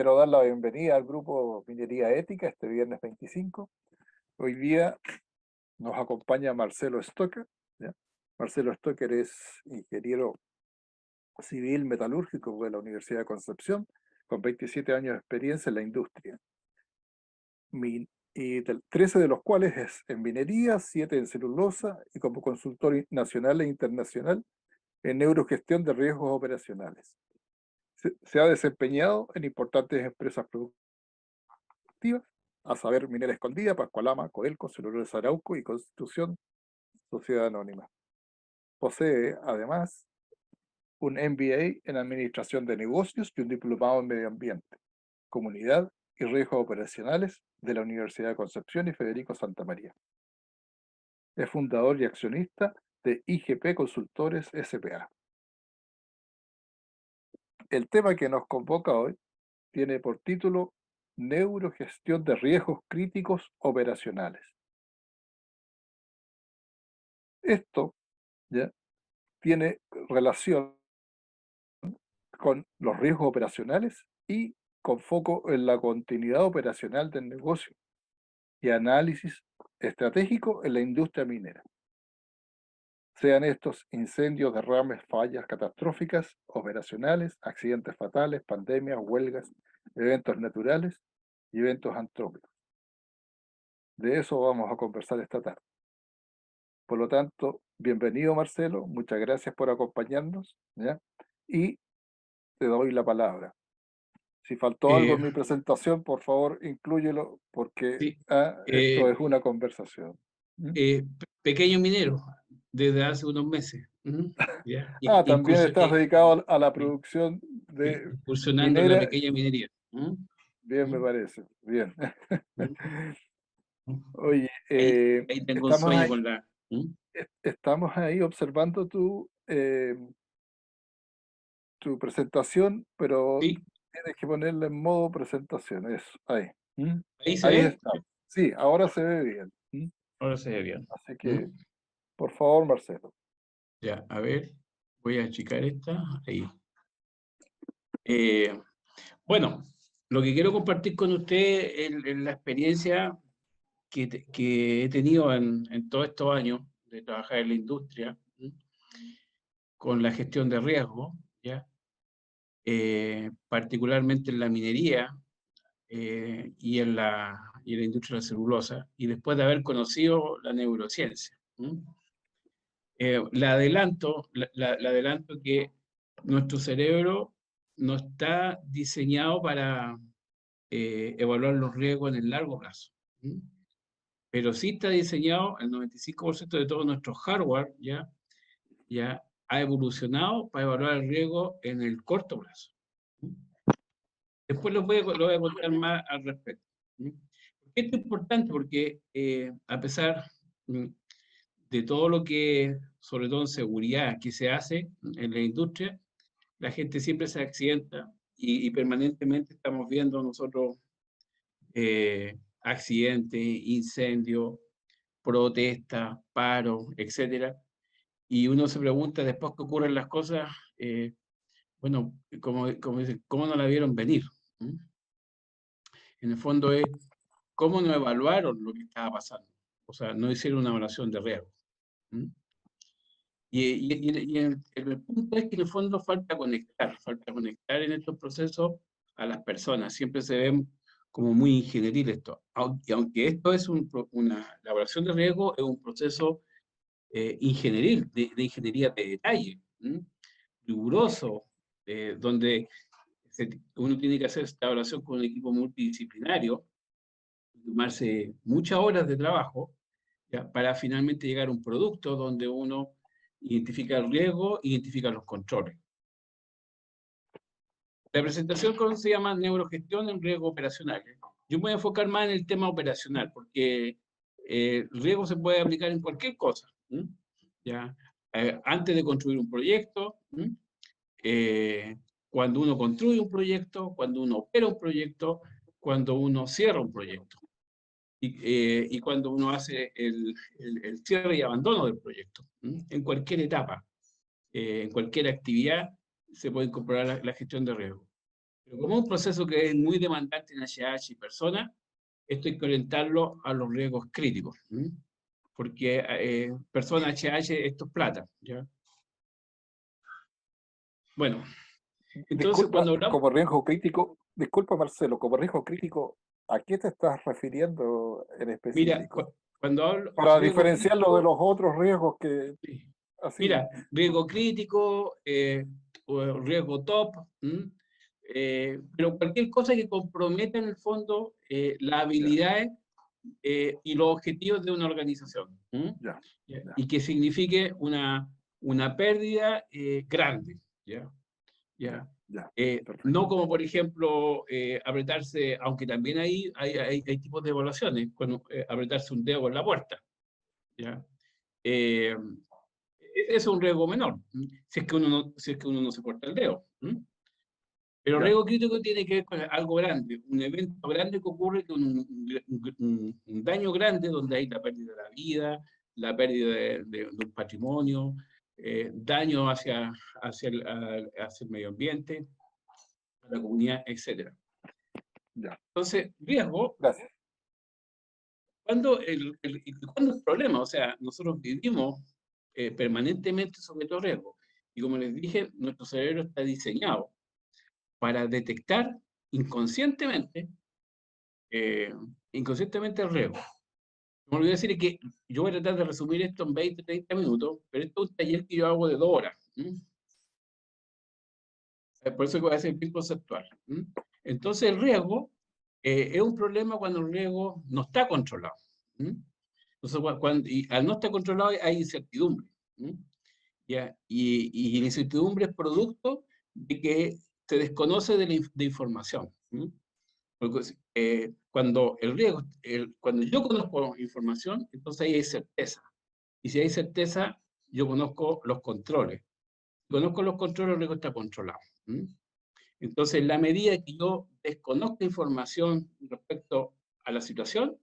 Quiero dar la bienvenida al grupo Minería Ética este viernes 25. Hoy día nos acompaña Marcelo Stocker, ¿ya? Marcelo Stocker es ingeniero civil metalúrgico de la Universidad de Concepción, con 27 años de experiencia en la industria. Y 13 de los cuales es en minería, 7 en celulosa y como consultor nacional e internacional en neurogestión de riesgos operacionales. Se ha desempeñado en importantes empresas productivas, a saber, Minera Escondida, Pascualama, Codelco, Celulosa Arauco y Constitución Sociedad Anónima. Posee, además, un MBA en Administración de Negocios y un diplomado en Medio Ambiente, Comunidad y Riesgos Operacionales de la Universidad de Concepción y Federico Santa María. Es fundador y accionista de IGP Consultores S.p.A. El tema que nos convoca hoy tiene por título Neurogestión de riesgos críticos operacionales. Esto ya tiene relación con los riesgos operacionales y con foco en la continuidad operacional del negocio y análisis estratégico en la industria minera. Sean estos incendios, derrames, fallas catastróficas, operacionales, accidentes fatales, pandemias, huelgas, eventos naturales y eventos antrópicos. De eso vamos a conversar esta tarde. Por lo tanto, bienvenido Marcelo, muchas gracias por acompañarnos, ¿ya? Y te doy la palabra. Si faltó algo en mi presentación, por favor, inclúyelo, porque Sí, esto es una conversación. ¿Mm? Pequeño minero, desde hace unos meses. ¿Ya? También estás dedicado a la producción de Incursionando en la minera. pequeña minería. Bien, me parece. Bien. ¿Mm? Oye, Ahí tengo un sueño con la... estamos ahí observando tu presentación, pero Sí, tienes que ponerla en modo presentación. Eso, ahí. ¿Mm? ahí se Ahí ve. está. Sí, ahora se ve bien. ¿Mm? Ahora se ve bien. Así que, por favor, Marcelo. Ya, a ver, voy a achicar esta. Ahí. Bueno, lo que quiero compartir con usted es la experiencia que he tenido en todos estos años de trabajar en la industria, con la gestión de riesgo, ¿ya? Particularmente en la minería y en la industria de la celulosa, y después de haber conocido la neurociencia. Le adelanto que nuestro cerebro no está diseñado para evaluar los riesgos en el largo plazo. Pero sí está diseñado, el 95% de todo nuestro hardware ya ha evolucionado para evaluar el riesgo en el corto plazo. Después lo voy a contar más al respecto. Esto es importante porque a pesar de todo lo que, sobre todo en seguridad, que se hace en la industria, la gente siempre se accidenta y permanentemente estamos viendo nosotros accidentes, incendios, protestas, paros, etcétera. Y uno se pregunta después que ocurren las cosas, bueno, como dicen, ¿cómo no la vieron venir? En el fondo es cómo no evaluaron lo que estaba pasando. O sea, no hicieron una evaluación de riesgo. Y el punto es que en el fondo falta conectar en estos procesos a las personas. Siempre se ven como muy ingenieril esto. Aunque esto es una elaboración de riesgo, es un proceso ingenieril, de ingeniería de detalle, riguroso, donde uno tiene que hacer esta evaluación con un equipo multidisciplinario, tomarse muchas horas de trabajo, ¿ya? Para finalmente llegar a un producto donde uno identifica el riesgo, identifica los controles. La presentación se llama Neurogestión en riesgos operacionales. Yo me voy a enfocar más en el tema operacional, porque el riesgo se puede aplicar en cualquier cosa. ¿Ya? Antes de construir un proyecto, cuando uno construye un proyecto, cuando uno opera un proyecto, cuando uno cierra un proyecto. Y cuando uno hace el cierre y abandono del proyecto, en cualquier etapa, en cualquier actividad, se puede incorporar la gestión de riesgo. Pero como es un proceso que es muy demandante en HH y personas, esto hay que orientarlo a los riesgos críticos. Porque personas HH, esto es plata. ¿Ya? Bueno, entonces Disculpa, cuando hablamos, como riesgo crítico, disculpa Marcelo, como riesgo crítico, ¿a qué te estás refiriendo en mira, específico? cuando hablo Para riesgo diferenciarlo de crítico, los otros riesgos que sí. así, Mira, riesgo crítico, o riesgo top, pero cualquier cosa que comprometa en el fondo las ya, habilidades y los objetivos de una organización. ya, ¿Ya? ya, Y que signifique una pérdida grande. ¿Ya? ya, ¿Ya? ya, No perfecto. como, por ejemplo, apretarse, aunque también hay tipos de evaluaciones, cuando apretarse un dedo con la puerta. ¿Ya? Eh, es un riesgo menor, si es que si es que uno no se corta el dedo. Pero el Ya, riesgo crítico tiene que ver con algo grande, un evento grande que ocurre, con un daño grande donde hay la pérdida de la vida, la pérdida de un patrimonio, daño hacia el medio ambiente, a la comunidad, etcétera. ya, Entonces, riesgo, gracias. ¿cuándo es problema? O sea, nosotros vivimos permanentemente sobre todo riesgo. Y como les dije, nuestro cerebro está diseñado para detectar inconscientemente, eh, inconscientemente el riesgo. Me olvidé decir que yo voy a tratar de resumir esto en 20, 30 minutos, pero esto es un taller que yo hago de 2 horas. Por eso que voy a ser bien conceptual. Entonces, el riesgo es un problema cuando el riesgo no está controlado. Entonces, y al no estar controlado hay incertidumbre. ¿Ya? Y la incertidumbre es producto de que se desconoce de información. Porque, cuando el riesgo, cuando yo conozco información, entonces ahí hay certeza. Y si hay certeza, yo conozco los controles. Conozco los controles, el riesgo está controlado. Entonces, en la medida que yo desconozco información respecto a la situación,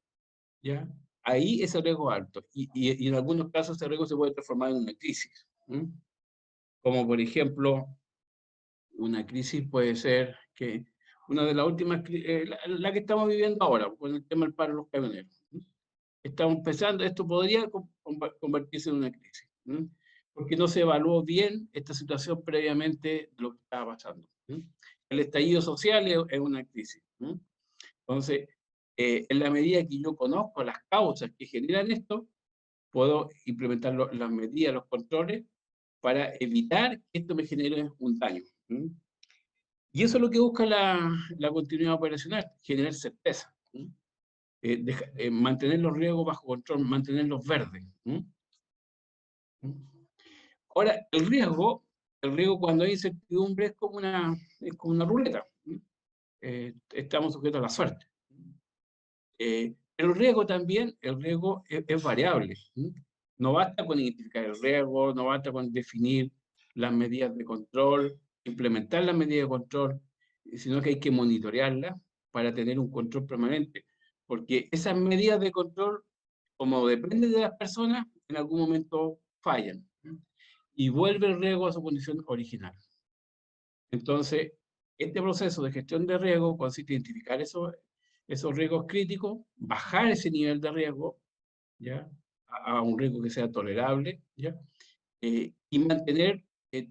¿ya? Ahí ese riesgo es alto. Y en algunos casos ese riesgo se puede transformar en una crisis. Como por ejemplo, una crisis puede ser que una de las últimas, la que estamos viviendo ahora, con el tema del paro de los camioneros. Estamos pensando, esto podría convertirse en una crisis, porque no se evaluó bien esta situación previamente de lo que estaba pasando. El estallido social es una crisis. Entonces, en la medida que yo conozco las causas que generan esto, puedo implementar las medidas, los controles, para evitar que esto me genere un daño. Y eso es lo que busca la continuidad operacional, generar certeza. Mantener los riesgos bajo control, mantenerlos verdes. Ahora, el riesgo cuando hay incertidumbre es como una ruleta. Estamos sujetos a la suerte. El riesgo también, el riesgo es variable. No basta con identificar el riesgo, no basta con definir las medidas de control, implementar las medidas de control, sino que hay que monitorearlas para tener un control permanente. Porque esas medidas de control, como dependen de las personas, en algún momento fallan y vuelve el riesgo a su condición original. Entonces, este proceso de gestión de riesgo consiste en identificar esos riesgos críticos, bajar ese nivel de riesgo, ¿ya? A un riesgo que sea tolerable, ¿ya? Y mantener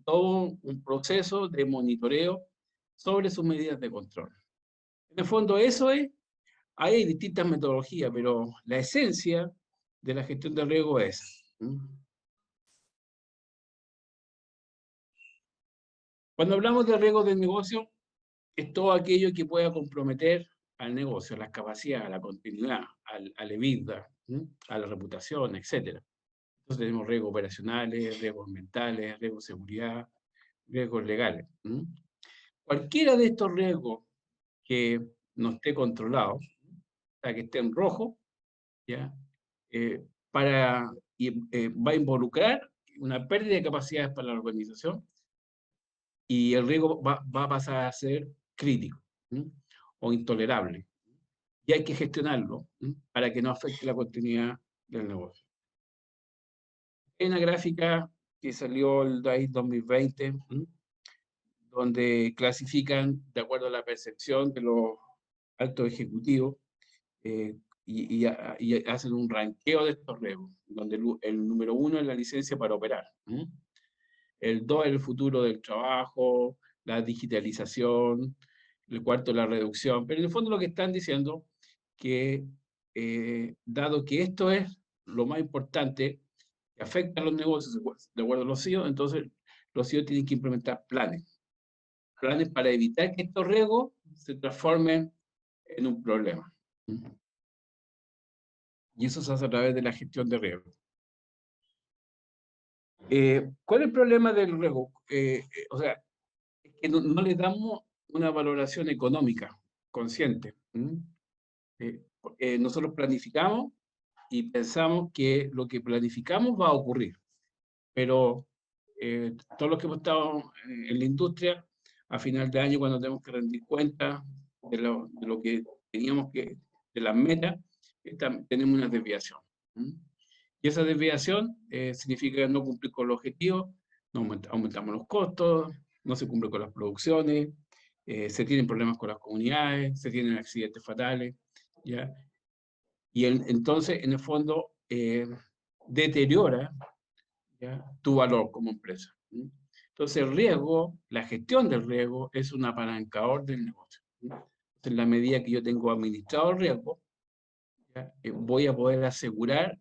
todo un proceso de monitoreo sobre sus medidas de control. En el fondo, eso es, hay distintas metodologías, pero la esencia de la gestión de riesgo es. Cuando hablamos de riesgo de negocio, es todo aquello que pueda comprometer al negocio, a las capacidades, a la continuidad, al EBITDA, a la reputación, etc. Entonces tenemos riesgos operacionales, riesgos ambientales, riesgos de seguridad, riesgos legales. Cualquiera de estos riesgos que no esté controlado, o sea, que esté en rojo, ¿ya? Eh, va a involucrar una pérdida de capacidades para la organización y el riesgo va a pasar a ser crítico o intolerable. Y hay que gestionarlo para que no afecte la continuidad del negocio. Hay una gráfica que salió el DAI 2020, donde clasifican de acuerdo a la percepción de los altos ejecutivos eh, y hacen un ranqueo de estos riesgos, donde el número 1 es la licencia para operar. El 2 es el futuro del trabajo, la digitalización, el cuarto la reducción, pero en el fondo lo que están diciendo que dado que esto es lo más importante que afecta a los negocios de acuerdo a los CEOs, entonces los CEOs tienen que implementar planes para evitar que estos riesgos se transformen en un problema. Y eso se hace a través de la gestión de riesgos. ¿Cuál es el problema del riesgo? O sea, es que no le damos una valoración económica consciente. Nosotros planificamos y pensamos que lo que planificamos va a ocurrir, pero todos los que hemos estado en la industria, a final de año, cuando tenemos que rendir cuentas de lo que teníamos que, de las metas, tenemos una desviación. Y esa desviación significa no cumplir con los objetivos, no aumentamos los costos, no se cumple con las producciones, se tienen problemas con las comunidades, se tienen accidentes fatales, ¿ya? Y entonces, en el fondo, deteriora, ¿ya?, tu valor como empresa. Entonces, el riesgo, la gestión del riesgo es un apalancador del negocio. Entonces, en la medida que yo tengo administrado el riesgo, ¿ya?, voy a poder asegurar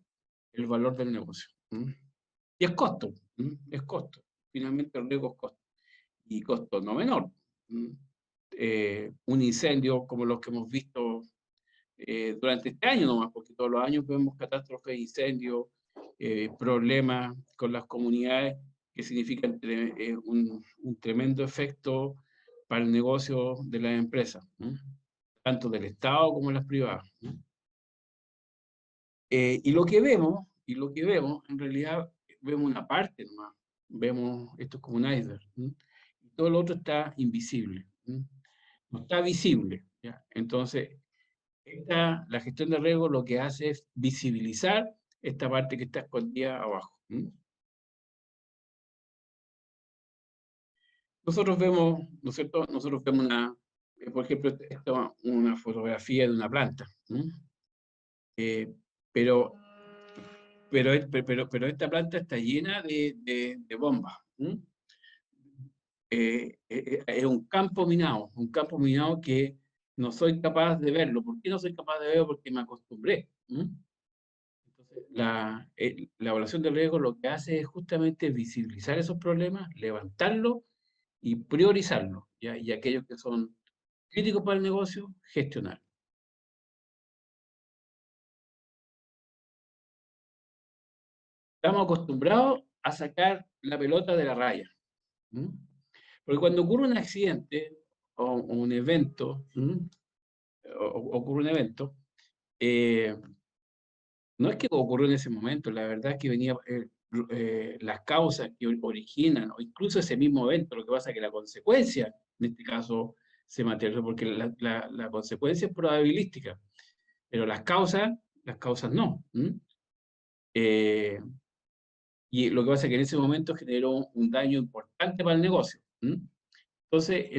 el valor del negocio. Y es costo, es costo. Finalmente el riesgo es costo. Y costo no menor. Un incendio como los que hemos visto durante este año nomás, porque todos los años vemos catástrofes, incendios, problemas con las comunidades que significan un tremendo efecto para el negocio de las empresas, tanto del Estado como las privadas. Y lo que vemos, en realidad, vemos una parte nomás. Vemos esto es como un iceberg. Y todo lo otro está invisible. No está visible. ¿Ya? Entonces, la gestión de riesgo lo que hace es visibilizar esta parte que está escondida abajo. Nosotros vemos, ¿no es cierto? Nosotros vemos por ejemplo, una fotografía de una planta. Eh, pero, pero esta planta está llena de bombas. Es un campo minado que no soy capaz de verlo. ¿Por qué no soy capaz de verlo? Porque me acostumbré. Entonces, la evaluación de riesgo lo que hace es justamente visibilizar esos problemas, levantarlos y priorizarlos, ¿ya? Y aquellos que son críticos para el negocio, gestionar. Estamos acostumbrados a sacar la pelota de la raya. Porque cuando ocurre un accidente o un evento, ocurre un evento, no es que ocurrió en ese momento, la verdad es que venía las causas que originan, o incluso ese mismo evento, lo que pasa es que la consecuencia, en este caso, se materializó, porque la consecuencia es probabilística, pero las causas no. Y lo que pasa es que en ese momento generó un daño importante para el negocio. Entonces,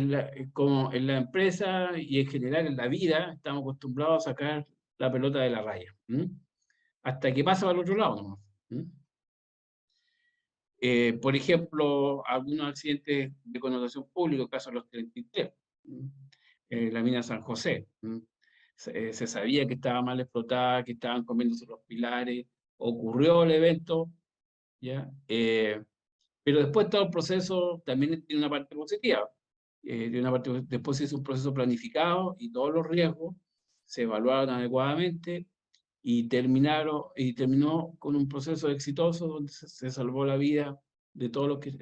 como en la empresa y en general en la vida, estamos acostumbrados a sacar la pelota de la raya. Hasta que pasa al otro lado nomás. Por ejemplo, algunos accidentes de connotación pública, caso de los 33, la mina San José. Se sabía que estaba mal explotada, que estaban comiéndose los pilares, ocurrió el evento, ¿ya? Pero después todo el proceso también tiene una parte positiva. Después se hizo un proceso planificado y todos los riesgos se evaluaron adecuadamente y terminó con un proceso exitoso donde se salvó la vida de todos los que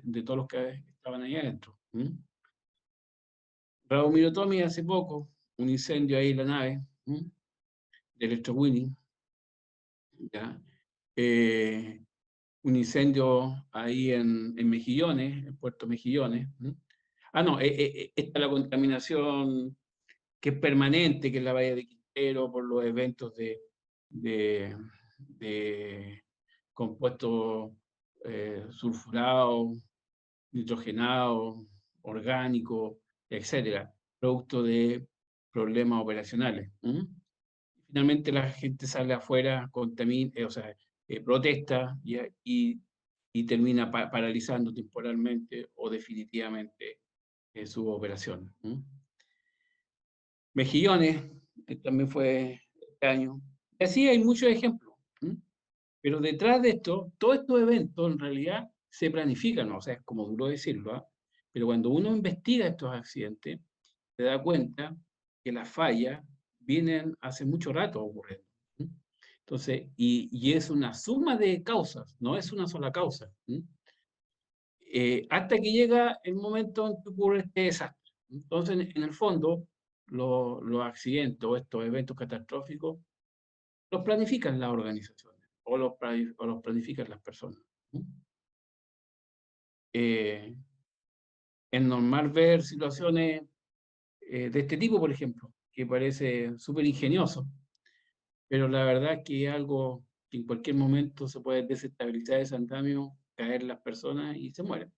estaban ahí adentro. Raúl Mirotomi hace poco, un incendio ahí en la nave de Electrowinning, ¿ya? Un incendio ahí en Mejillones, en Puerto Mejillones. No, esta es la contaminación que es permanente, que es la Bahía de Quintero, por los eventos de, de compuestos sulfurados, nitrogenados orgánicos, etcétera, producto de problemas operacionales. Finalmente la gente sale afuera, contamina, o sea, protesta y termina paralizando temporalmente o definitivamente su operación. Mejillones, que también fue este año. Y así hay muchos ejemplos. Pero detrás de esto, todos estos eventos en realidad se planifican, ¿no? O sea, es como duro decirlo, ¿ah? Pero cuando uno investiga estos accidentes, se da cuenta que las fallas vienen hace mucho rato ocurriendo. Entonces, y es una suma de causas, no es una sola causa. Hasta que llega el momento en que ocurre este desastre. Entonces, en el fondo, los accidentes o estos eventos catastróficos los planifican las organizaciones o los planifican las personas. Eh, es normal ver situaciones de este tipo, por ejemplo, que parece súper ingenioso, pero la verdad es que es algo que en cualquier momento se puede desestabilizar ese andamio, caer las personas y se mueren.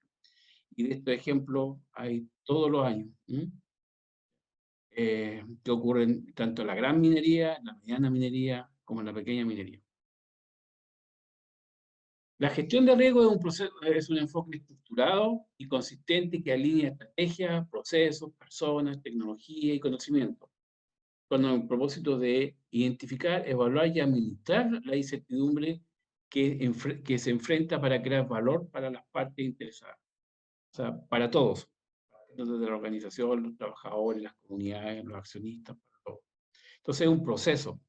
Y de estos ejemplos hay todos los años, que ocurren tanto en la gran minería, en la mediana minería, como en la pequeña minería. La gestión de riesgo es un proceso, es un enfoque estructurado y consistente que alinea estrategias, procesos, personas, tecnología y conocimiento, con el propósito de identificar, evaluar y administrar la incertidumbre que se enfrenta para crear valor para las partes interesadas. O sea, para todos, desde la organización, los trabajadores, las comunidades, los accionistas, para todos. Entonces es un proceso.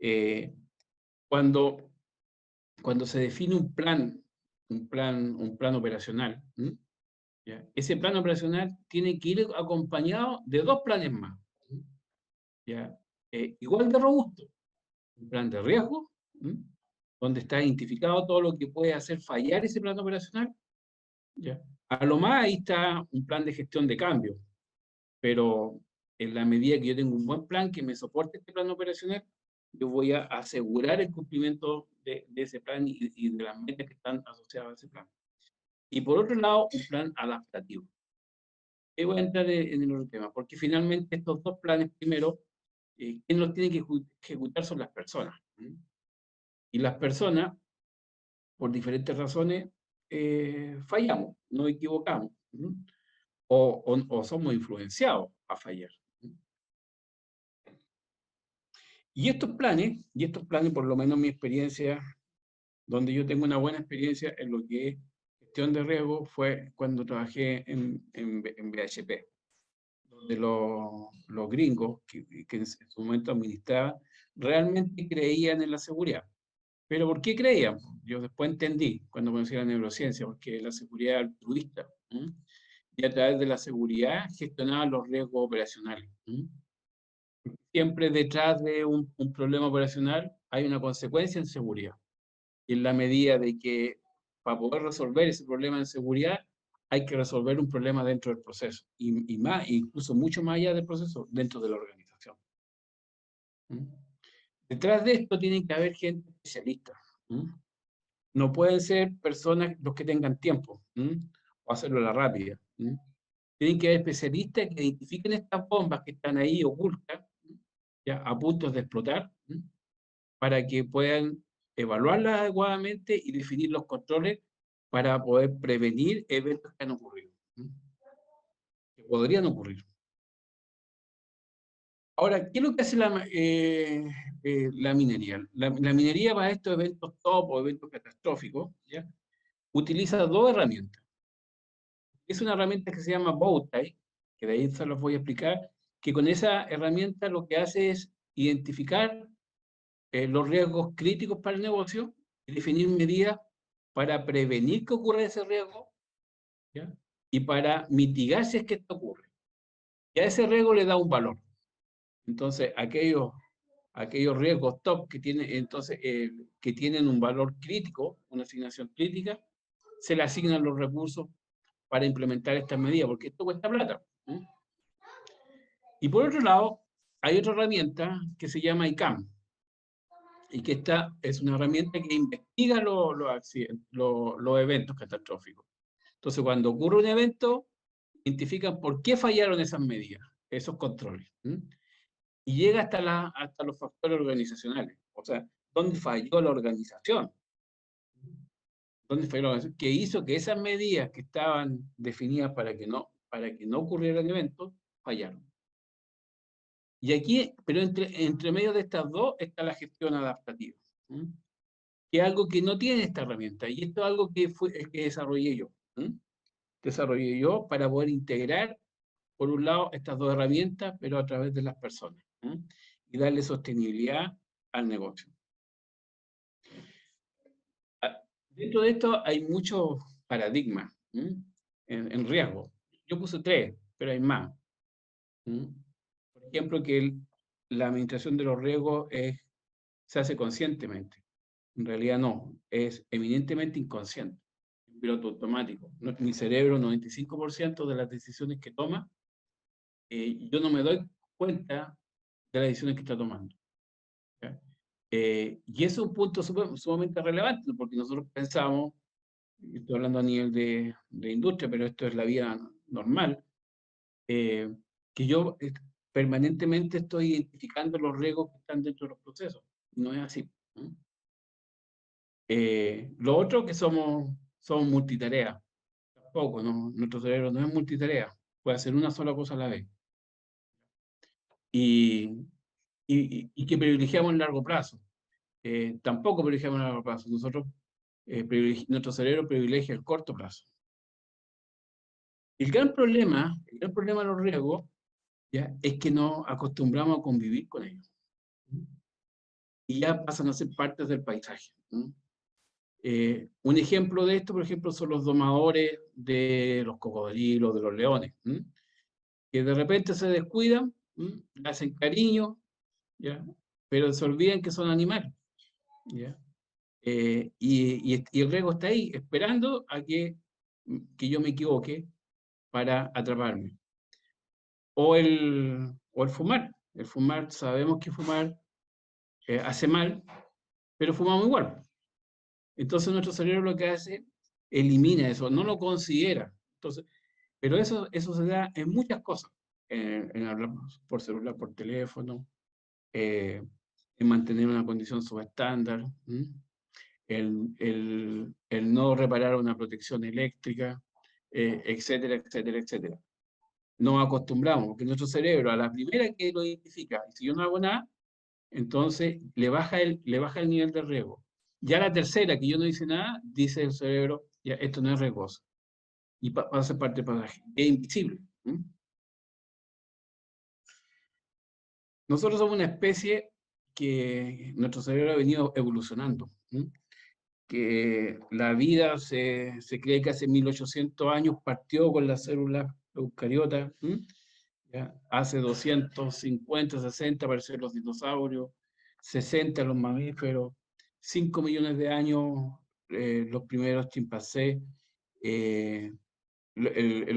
Eh, cuando cuando se define un plan operacional, ¿ya? Ese plan operacional tiene que ir acompañado de dos planes más, ¿ya? Igual de robusto, un plan de riesgo, donde está identificado todo lo que puede hacer fallar ese plan operacional, ¿ya? A lo más ahí está un plan de gestión de cambio, pero en la medida que yo tengo un buen plan que me soporte este plan operacional, yo voy a asegurar el cumplimiento de ese plan y de las metas que están asociadas a ese plan. Y por otro lado, un plan adaptativo. Ahí voy a entrar en el otro tema, porque finalmente estos dos planes, primero, quien los tiene que ejecutar son las personas. Y las personas, por diferentes razones, fallamos, nos equivocamos, o somos influenciados a fallar. Y estos planes, por lo menos mi experiencia, donde yo tengo una buena experiencia en lo que es gestión de riesgo, fue cuando trabajé en BHP, donde los gringos, que en su momento administraban, realmente creían en la seguridad. ¿Pero por qué creían? Yo después entendí, cuando conocí la neurociencia, porque la seguridad altruista, y a través de la seguridad gestionaban los riesgos operacionales. Siempre detrás de un problema operacional hay una consecuencia en seguridad. Y en la medida de que para poder resolver ese problema en seguridad, hay que resolver un problema dentro del proceso. Y más, incluso mucho más allá del proceso, dentro de la organización. Detrás de esto tiene que haber gente especialista. No pueden ser personas los que tengan tiempo, o hacerlo a la rápida. Tienen que haber especialistas que identifiquen estas bombas que están ahí ocultas, ya, a punto de explotar, para que puedan evaluarlas adecuadamente y definir los controles para poder prevenir eventos que han ocurrido, que podrían ocurrir. Ahora, ¿qué es lo que hace la minería? La minería para estos eventos top o eventos catastróficos, ¿ya? Utiliza dos herramientas. Es una herramienta que se llama Bowtie, que de ahí se los voy a explicar, que con esa herramienta lo que hace es identificar los riesgos críticos para el negocio y definir medidas para prevenir que ocurra ese riesgo, ¿ya? Y para mitigar si es que esto ocurre. Y a ese riesgo le da un valor. Entonces, aquellos riesgos top que tienen, entonces, que tienen un valor crítico, una asignación crítica, se le asignan los recursos para implementar estas medidas, porque esto cuesta plata. Y por otro lado, hay otra herramienta que se llama ICAM, y que esta es una herramienta que investiga los eventos catastróficos. Entonces, cuando ocurre un evento, identifican por qué fallaron esas medidas, esos controles. Y llega hasta los factores organizacionales. O sea, ¿dónde falló la organización? ¿Dónde falló la organización? Que hizo que esas medidas que estaban definidas para que no ocurrieran eventos, fallaron. Y aquí, pero entre medio de estas dos está la gestión adaptativa, que es algo que no tiene esta herramienta. Y esto es algo que desarrollé yo. Desarrollé yo para poder integrar, por un lado, estas dos herramientas, pero a través de las personas, y darle sostenibilidad al negocio. Dentro de esto hay muchos paradigmas en riesgo. Yo puse 3, pero hay más. Por ejemplo, que la administración de los riesgos se hace conscientemente. En realidad no, es eminentemente inconsciente, un piloto automático. Mi cerebro, 95% de las decisiones que toma, yo no me doy cuenta de las decisiones que está tomando. Y eso es un punto sumamente relevante, porque nosotros pensamos, estoy hablando a nivel de industria, pero esto es la vida normal, que yo permanentemente estoy identificando los riesgos que están dentro de los procesos. No es así. Lo otro que somos multitarea. Tampoco, ¿no? Nuestro cerebro no es multitarea. Puede hacer una sola cosa a la vez. Y que privilegiamos el largo plazo. Tampoco privilegiamos el largo plazo. Nuestro cerebro privilegia el corto plazo. El gran problema de los riesgos, ¿ya?, es que nos acostumbramos a convivir con ellos. Y ya pasan a ser partes del paisaje. Un ejemplo de esto, por ejemplo, son los domadores de los cocodrilos, de los leones, que de repente se descuidan, le hacen cariño, ¿ya?, pero se olvidan que son animales, ¿ya? Y el riesgo está ahí, esperando a que yo me equivoque para atraparme. O el fumar. El fumar, sabemos que fumar hace mal, pero fumamos igual. Entonces nuestro cerebro lo que hace, elimina eso, no lo considera. Entonces, pero eso se da en muchas cosas. En hablar por celular, por teléfono, en mantener una condición subestándar, el no reparar una protección eléctrica, etcétera, etcétera, etcétera. Nos acostumbramos, porque nuestro cerebro, a la primera que lo identifica, y si yo no hago nada, entonces le baja el nivel de riesgo. Ya la tercera, que yo no hice nada, dice el cerebro, ya esto no es riesgoso. Y pasa a ser parte del pasaje. Es invisible. Nosotros somos una especie que nuestro cerebro ha venido evolucionando. Que la vida se cree que hace 1800 años partió con las células eucariotas. ¿Ya? Hace 250, 60 aparecieron los dinosaurios, 60 los mamíferos, 5 millones de años los primeros chimpancés, el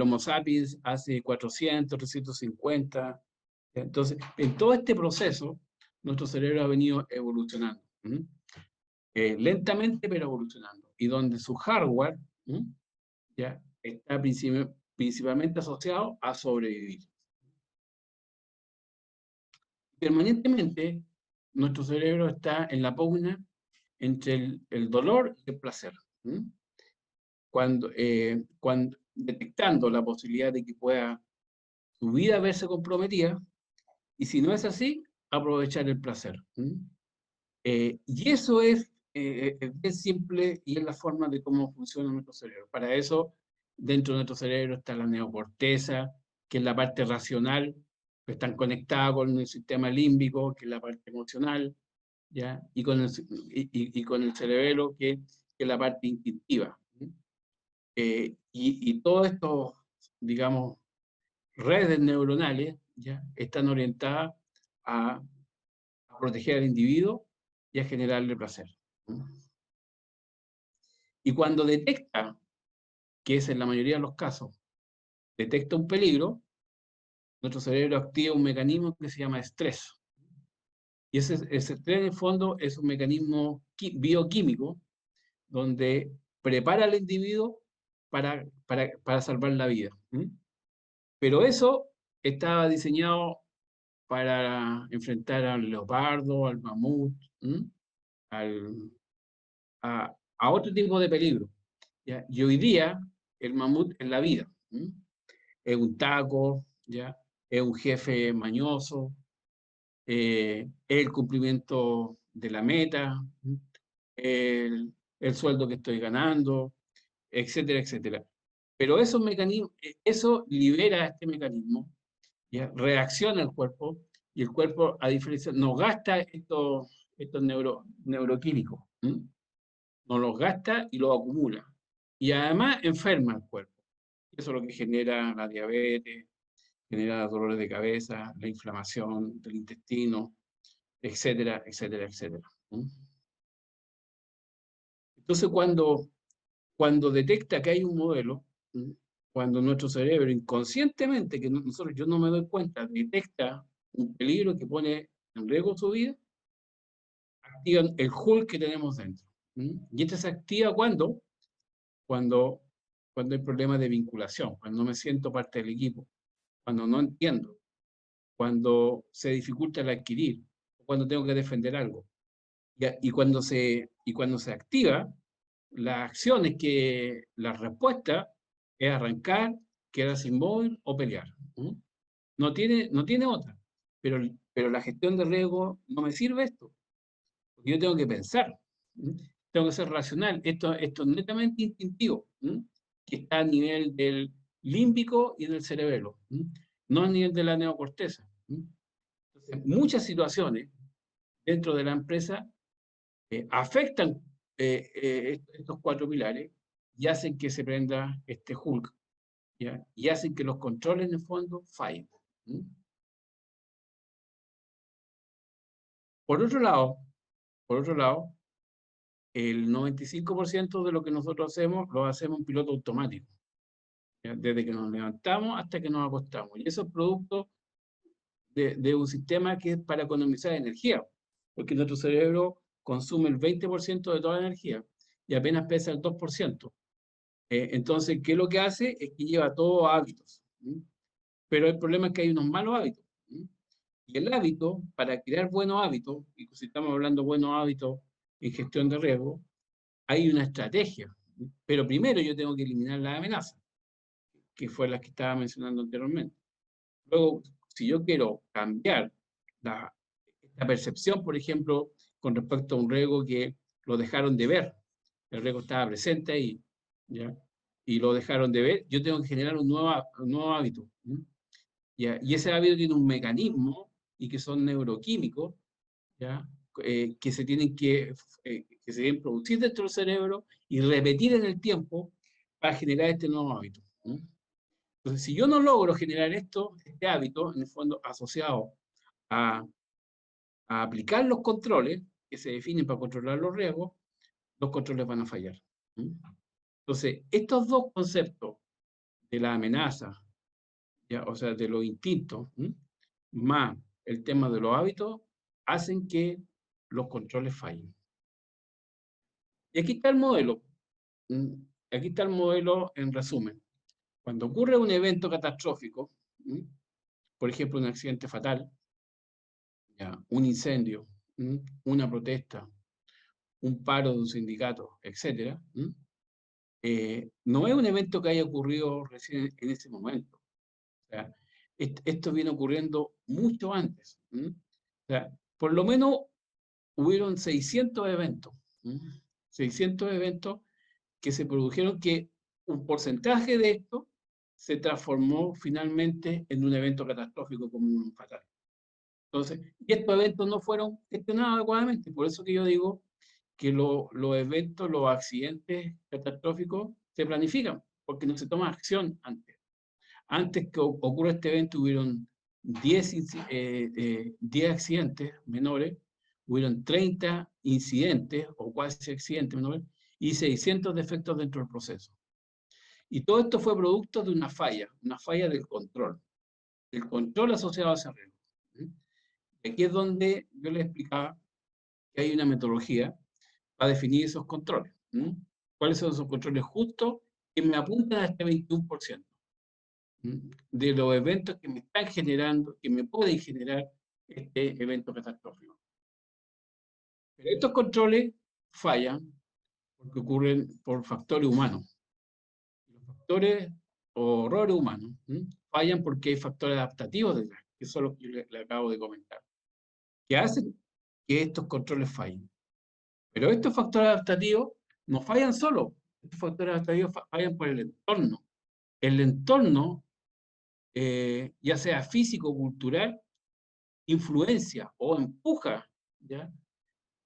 Homo sapiens hace 400, 350. Entonces, en todo este proceso, nuestro cerebro ha venido evolucionando, lentamente pero evolucionando, y donde su hardware ya está principalmente asociado a sobrevivir. Permanentemente, nuestro cerebro está en la pugna entre el dolor y el placer. Cuando detectando la posibilidad de que pueda su vida verse comprometida, y si no es así, aprovechar el placer. Y eso es simple y es la forma de cómo funciona nuestro cerebro. Para eso, dentro de nuestro cerebro está la neocorteza, que es la parte racional, que están conectadas con el sistema límbico, que es la parte emocional, ¿ya? Y con el cerebelo, que es la parte instintiva. Y todo esto, digamos, redes neuronales, ¿ya?, están orientadas a proteger al individuo y a generarle placer. Y cuando detecta, que es en la mayoría de los casos, detecta un peligro, nuestro cerebro activa un mecanismo que se llama estrés. Y ese estrés, en el fondo, es un mecanismo bioquímico donde prepara al individuo para salvar la vida. Pero eso estaba diseñado para enfrentar al leopardo, al mamut, ¿m? al, a otro tipo de peligro. ¿Ya? Y hoy día el mamut es la vida. ¿M? Es un taco, ¿ya? Es un jefe mañoso, es el cumplimiento de la meta, ¿m? El sueldo que estoy ganando, etcétera, etcétera. Pero esos mecanismos, eso libera este mecanismo, ¿ya? Reacciona el cuerpo y el cuerpo, a diferencia, no gasta estos neuroquímicos, ¿m? No los gasta y los acumula. Y además enferma el cuerpo. Eso es lo que genera la diabetes, genera dolores de cabeza, la inflamación del intestino, etcétera, etcétera, etcétera. ¿M? Entonces, cuando detecta que hay un modelo, ¿m? Cuando nuestro cerebro inconscientemente, que nosotros, yo no me doy cuenta, detecta un peligro que pone en riesgo su vida, activan el Hulk que tenemos dentro. ¿M? Y este se activa cuando, cuando hay problemas de vinculación, cuando no me siento parte del equipo, cuando no entiendo, cuando se dificulta el adquirir, cuando tengo que defender algo. Y cuando se activa, las acciones que, la respuesta es arrancar, quedarse inmóvil o pelear. ¿Mm? No tiene otra. Pero la gestión de riesgo no me sirve esto, porque yo tengo que pensar, ¿m? Tengo que ser racional. Esto es netamente instintivo, ¿m? Que está a nivel del límbico y del cerebelo, ¿m? No a nivel de la neocorteza. ¿M? Entonces, muchas situaciones dentro de la empresa afectan estos cuatro pilares y hacen que se prenda este Hulk, ¿ya? Y hacen que los controles en el fondo fallen. ¿M? Por otro lado, por otro lado, el 95% de lo que nosotros hacemos, lo hacemos en piloto automático, ¿ya? Desde que nos levantamos hasta que nos acostamos. Y eso es producto de un sistema que es para economizar energía, porque nuestro cerebro consume el 20% de toda la energía y apenas pesa el 2%. Entonces, ¿qué es lo que hace? Es que lleva todo a hábitos. ¿Sí? Pero el problema es que hay unos malos hábitos. ¿Sí? Y el hábito, para crear buenos hábitos, y si estamos hablando de buenos hábitos en gestión de riesgo, hay una estrategia. Pero primero yo tengo que eliminar las amenazas, que fue las que estaba mencionando anteriormente. Luego, si yo quiero cambiar la, la percepción, por ejemplo, con respecto a un riesgo que lo dejaron de ver, el riesgo estaba presente ahí, ¿ya? Y lo dejaron de ver, yo tengo que generar un nuevo hábito. ¿Ya? Y ese hábito tiene un mecanismo y que son neuroquímicos, ¿ya? Que se tienen que se deben producir dentro del cerebro y repetir en el tiempo para generar este nuevo hábito. Entonces, si yo no logro generar este hábito, en el fondo asociado a, a aplicar los controles que se definen para controlar los riesgos, los controles van a fallar. Entonces, estos dos conceptos de la amenaza, ¿ya? O sea, de los instintos, más el tema de los hábitos, hacen que los controles fallen. Y aquí está el modelo. ¿Mm? Aquí está el modelo en resumen. Cuando ocurre un evento catastrófico, por ejemplo, un accidente fatal, ¿ya? Un incendio, una protesta, un paro de un sindicato, etcétera, no es un evento que haya ocurrido recién en ese momento. O sea, esto viene ocurriendo mucho antes. O sea, por lo menos hubieron 600 eventos, 600 eventos que se produjeron que un porcentaje de esto se transformó finalmente en un evento catastrófico como un fatal. Entonces, y estos eventos no fueron gestionados adecuadamente. Por eso que yo digo que los eventos, los accidentes catastróficos se planifican, porque no se toma acción antes. Antes que ocurra este evento, hubieron 10 accidentes menores, hubieron 30 incidentes o cuasi accidentes menores y 600 defectos dentro del proceso. Y todo esto fue producto de una falla del control asociado a ese riesgo. Aquí es donde yo les explicaba que hay una metodología para definir esos controles. ¿Cuáles son esos controles justos que me apuntan a este 21%? de los eventos que me están generando, que me pueden generar este evento catastrófico. Pero estos controles fallan porque ocurren por factores humanos. Los factores o errores humanos fallan porque hay factores adaptativos detrás, que son los que le acabo de comentar, que hacen que estos controles fallen. Pero estos factores adaptativos no fallan solo, estos factores adaptativos fallan por el entorno. El entorno, ya sea físico, cultural, influencia o empuja, ¿ya?,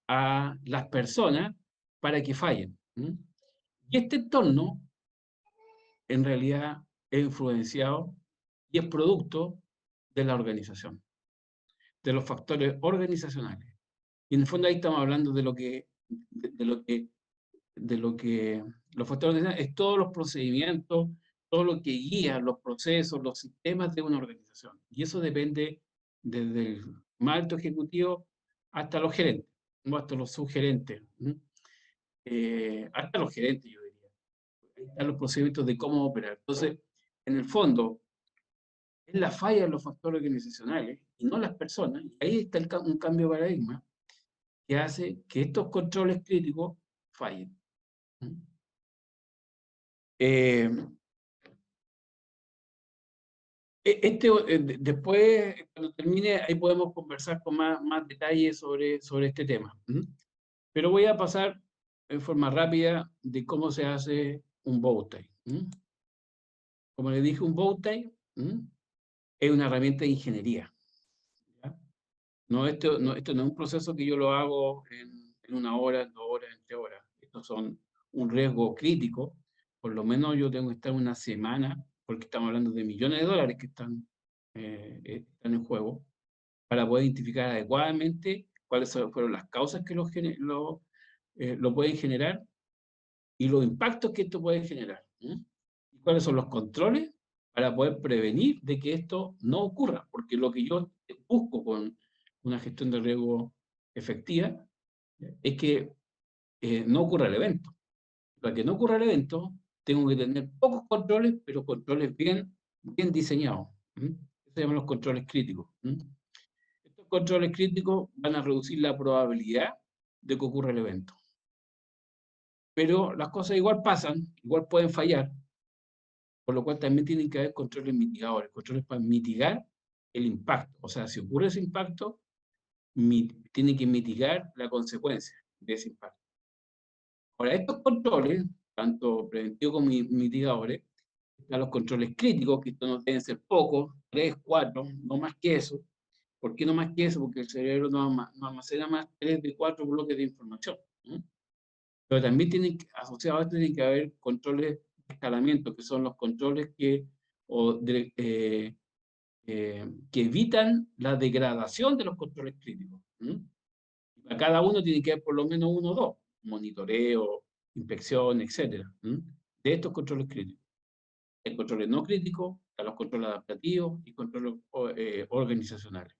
a las personas para que fallen. Y este entorno, en realidad, es influenciado y es producto de la organización, de los factores organizacionales. Y en el fondo ahí estamos hablando de lo que, los factores organizacionales es todos los procedimientos, todo lo que guía los procesos, los sistemas de una organización. Y eso depende desde el más alto ejecutivo hasta los gerentes, o hasta los subgerentes, hasta los gerentes, yo diría. Ahí están los procedimientos de cómo operar. Entonces, en el fondo, es la falla de los factores organizacionales y no las personas. Y ahí está un cambio de paradigma que hace que estos controles críticos fallen. Después, cuando termine, ahí podemos conversar con más detalles sobre este tema. Pero voy a pasar en forma rápida de cómo se hace un bow tie. Como les dije, un bow tie es una herramienta de ingeniería. ¿Ya? Esto no es un proceso que yo lo hago en 1 hora, en 2 horas, en 3 horas. Estos son un riesgo crítico. Por lo menos yo tengo que estar una semana, porque estamos hablando de millones de dólares que están en juego, para poder identificar adecuadamente cuáles fueron las causas que lo pueden generar y los impactos que esto puede generar. Y cuáles son los controles para poder prevenir de que esto no ocurra, porque lo que yo busco con una gestión de riesgo efectiva es que no ocurra el evento. Para que no ocurra el evento, tengo que tener pocos controles, pero controles bien diseñados. Se llaman los controles críticos. Estos controles críticos van a reducir la probabilidad de que ocurra el evento. Pero las cosas igual pasan, igual pueden fallar, por lo cual también tienen que haber controles mitigadores, controles para mitigar el impacto. O sea, si ocurre ese impacto, tienen que mitigar la consecuencia de ese impacto. Ahora, estos controles, tanto preventivos como mitigadores, están los controles críticos, que estos no deben ser pocos, 3, 4, no más que eso. ¿Por qué no más que eso? Porque el cerebro no almacena más 3 de 4 bloques de información. Pero también asociados a esto tienen que haber controles de escalamiento, que son los controles que evitan la degradación de los controles críticos. A cada uno tiene que haber por lo menos 1 o 2, monitoreo, inspección, etc. De estos controles críticos. Hay controles no críticos, están los controles adaptativos y controles organizacionales.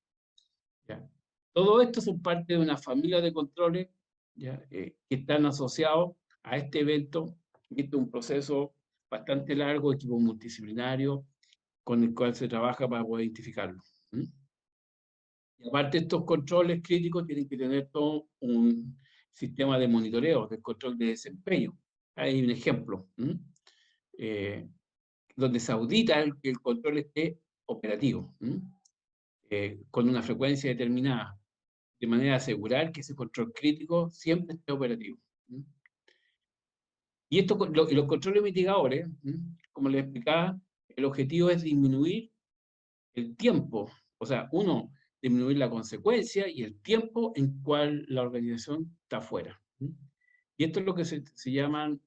¿Ya? Todo esto son parte de una familia de controles, ¿ya?, que están asociados a este evento. Este es un proceso bastante largo, equipo multidisciplinario, con el cual se trabaja para poder identificarlo. Y aparte, estos controles críticos tienen que tener todo un sistema de monitoreo, de control de desempeño. Hay un ejemplo, donde se audita que el control esté operativo, con una frecuencia determinada, de manera a asegurar que ese control crítico siempre esté operativo. Y los controles mitigadores, como les explicaba, el objetivo es disminuir el tiempo, o sea, disminuir la consecuencia y el tiempo en cual la organización está fuera. Y esto es lo que se llaman,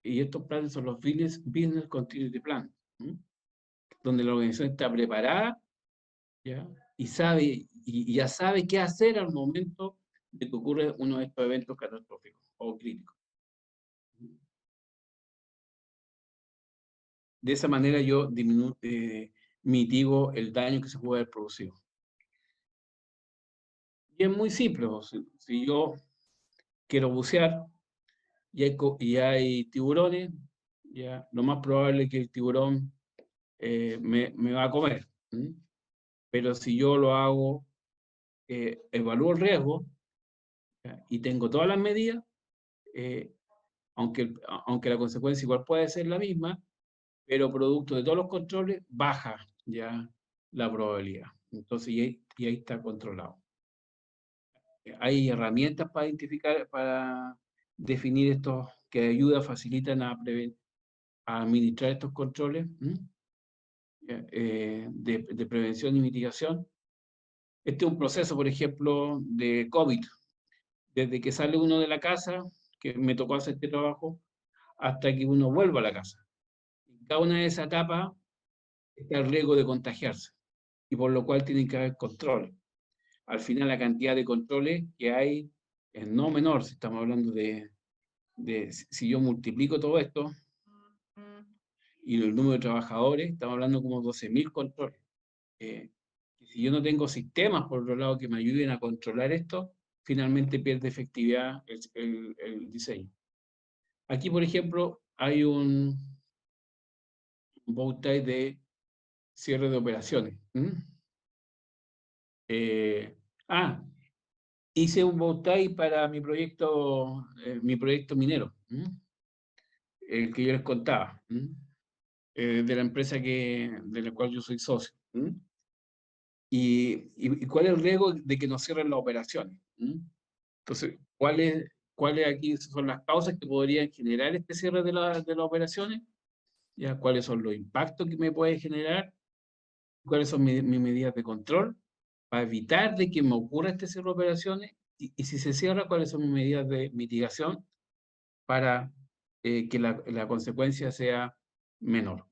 y estos planes son los Business Continuity Plan, donde la organización está preparada, ¿ya?, y ya sabe qué hacer al momento de que ocurre uno de estos eventos catastróficos o críticos. De esa manera yo mitigo el daño que se puede haber producido. Y es muy simple. Si yo quiero bucear y hay tiburones, ya, lo más probable es que el tiburón me va a comer. Pero si yo lo hago, evalúo el riesgo, ¿ya? Y tengo todas las medidas, eh, aunque la consecuencia igual puede ser la misma, pero producto de todos los controles, baja ya la probabilidad. Entonces, y ahí está controlado. Hay herramientas para identificar, para definir estos que ayudan, facilitan a administrar estos controles de prevención y mitigación. Este es un proceso, por ejemplo, de COVID. Desde que sale uno de la casa, que me tocó hacer este trabajo, hasta que uno vuelva a la casa. En cada una de esas etapas está el riesgo de contagiarse, y por lo cual tienen que haber controles. Al final, la cantidad de controles que hay es no menor, si estamos hablando si yo multiplico todo esto y el número de trabajadores, estamos hablando como 12.000 controles. Si yo no tengo sistemas, por otro lado, que me ayuden a controlar esto, finalmente pierde efectividad el diseño. Aquí, por ejemplo, hay un bow tie de cierre de operaciones. Hice un bow tie para mi proyecto minero, el que yo les contaba, de la empresa de la cual yo soy socio. ¿Y cuál es el riesgo de que nos cierren las operaciones? Entonces, ¿cuáles aquí son las causas que podrían generar este cierre de las operaciones? ¿Ya? ¿Cuáles son los impactos que me puede generar? ¿Cuáles son mis medidas de control para evitar de que me ocurra este cierre de operaciones? Y si se cierra, ¿cuáles son mis medidas de mitigación para que la consecuencia sea menor?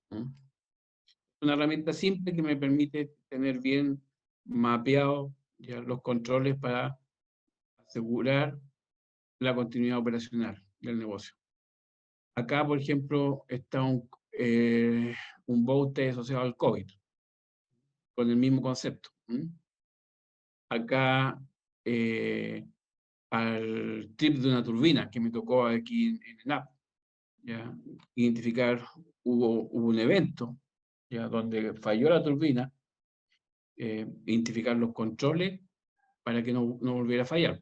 Una herramienta simple que me permite tener bien mapeados ya los controles para asegurar la continuidad operacional del negocio. Acá, por ejemplo, está un bote asociado al COVID, con el mismo concepto. Acá, al trip de una turbina que me tocó aquí en el app, ¿ya? Identificar, hubo un evento, ¿ya? Donde falló la turbina, identificar los controles para que no volviera a fallar.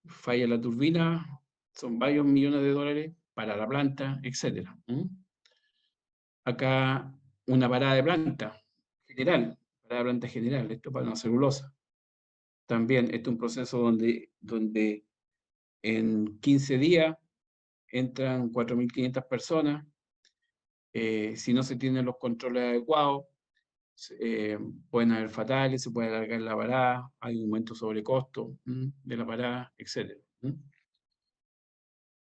Falla la turbina, son varios millones de dólares para la planta, etc. Acá una parada de planta general, esto para una celulosa. También este es un proceso donde en 15 días entran 4.500 personas. Si no se tienen los controles adecuados, pueden haber fatales, se puede alargar la parada, hay un aumento sobre costo de la parada, etc.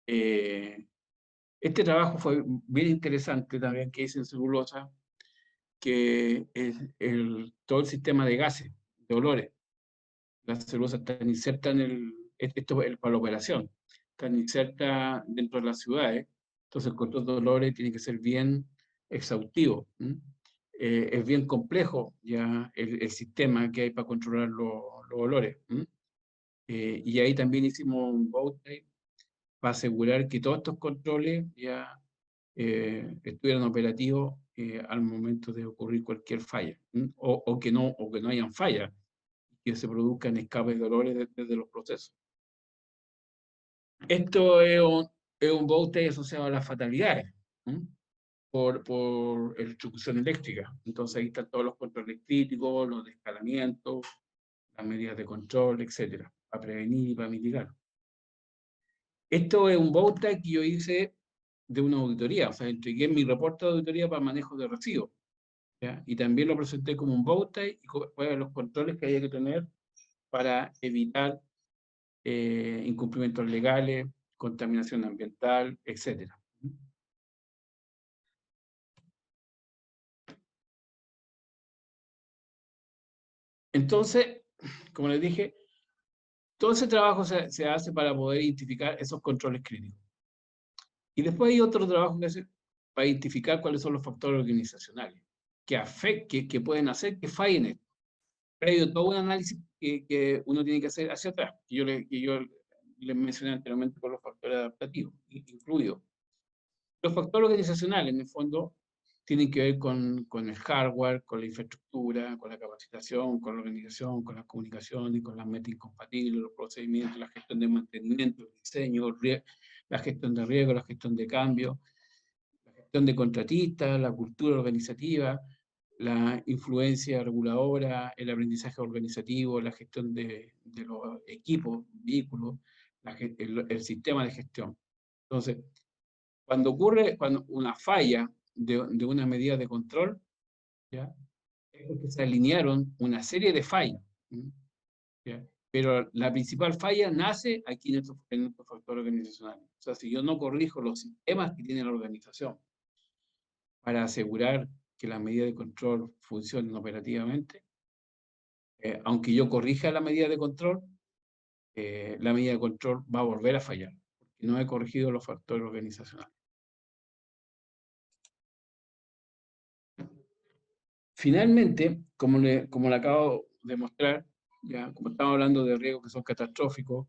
Este trabajo fue bien interesante también que hice en celulosa, que es todo el sistema de gases, de olores. Las celulosas están insertas esto es para la operación, están insertas dentro de las ciudades, entonces el control de olores tiene que ser bien exhaustivo. Es bien complejo ya el sistema que hay para controlar los olores. Y ahí también hicimos un bow tie para asegurar que todos estos controles ya estuvieran operativos al momento de ocurrir cualquier falla, o que no hayan fallas, que se produzcan escapes de olores desde los procesos. Esto es un bow tie asociado a las fatalidades por electrocución eléctrica. Entonces ahí están todos los controles críticos, los descalamientos, las medidas de control, etcétera, para prevenir y para mitigar. Esto es un bow tie que yo hice de una auditoría, o sea, entregué mi reporte de auditoría para manejo de residuos, ¿ya? Y también lo presenté como un bow tie y cuáles los controles que había que tener para evitar incumplimientos legales, contaminación ambiental, etc. Entonces, como les dije, todo ese trabajo se hace para poder identificar esos controles críticos. Y después hay otro trabajo que hacer para identificar cuáles son los factores organizacionales que pueden hacer que fallen esto. Previo todo un análisis que uno tiene que hacer hacia atrás, que yo les mencioné anteriormente con los factores adaptativos incluidos. Los factores organizacionales, en el fondo, tienen que ver con el hardware, con la infraestructura, con la capacitación, con la organización, con las comunicaciones, con las metas incompatibles, los procedimientos, la gestión de mantenimiento, el diseño, la gestión de riesgo, la gestión de cambio, la gestión de contratistas, la cultura organizativa, la influencia reguladora, el aprendizaje organizativo, la gestión de los equipos, vehículos, el sistema de gestión. Entonces, cuando ocurre una falla de una medida de control, ¿ya? Es porque se alinearon una serie de fallas, ¿ya? Pero la principal falla nace aquí en nuestro factor organizacional. O sea, si yo no corrijo los sistemas que tiene la organización para asegurar que las medidas de control funcionen operativamente, aunque yo corrija la medida de control, la medida de control va a volver a fallar, porque no he corregido los factores organizacionales. Finalmente, como le acabo de mostrar, ya, como estamos hablando de riesgos que son catastróficos,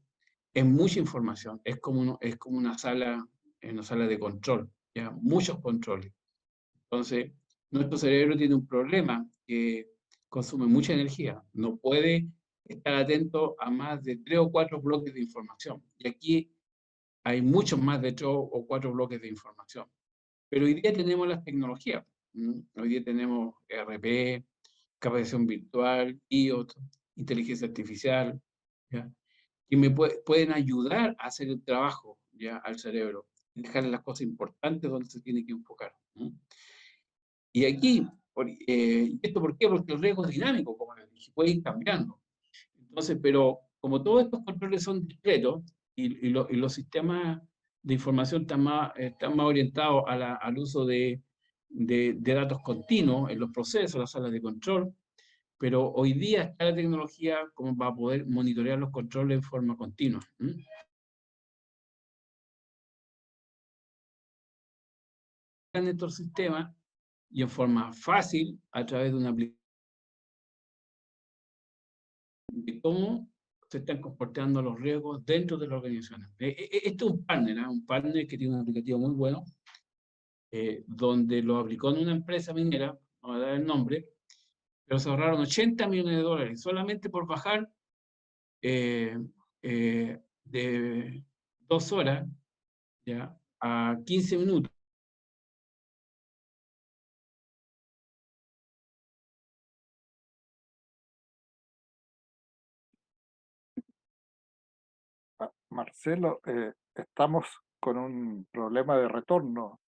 es mucha información, es como una sala de control, ya, muchos controles. Entonces, nuestro cerebro tiene un problema que consume mucha energía, no puede estar atento a más de 3 o 4 bloques de información. Y aquí hay muchos más de 3 o 4 bloques de información. Pero hoy día tenemos las tecnologías. Hoy día tenemos ERP, capacitación virtual, IoT, inteligencia artificial, ¿ya? Que me pueden ayudar a hacer el trabajo, ¿ya? Al cerebro, dejarle las cosas importantes donde se tiene que enfocar. Y aquí, ¿esto por qué? Porque el riesgo es dinámico, como les dije, puede ir cambiando. Entonces, pero como todos estos controles son discretos y los sistemas de información están más orientados al uso de datos continuos en los procesos, las salas de control, pero hoy día está la tecnología como para poder monitorear los controles en forma continua. En estos sistemas y en forma fácil a través de una aplicación de cómo se están comportando los riesgos dentro de la organización. Este es un partner que tiene un aplicativo muy bueno, donde lo aplicó en una empresa minera, no voy a dar el nombre, pero se ahorraron $80 millones solamente por bajar de 2 horas, ¿ya?, a 15 minutos. Marcelo, estamos con un problema de retorno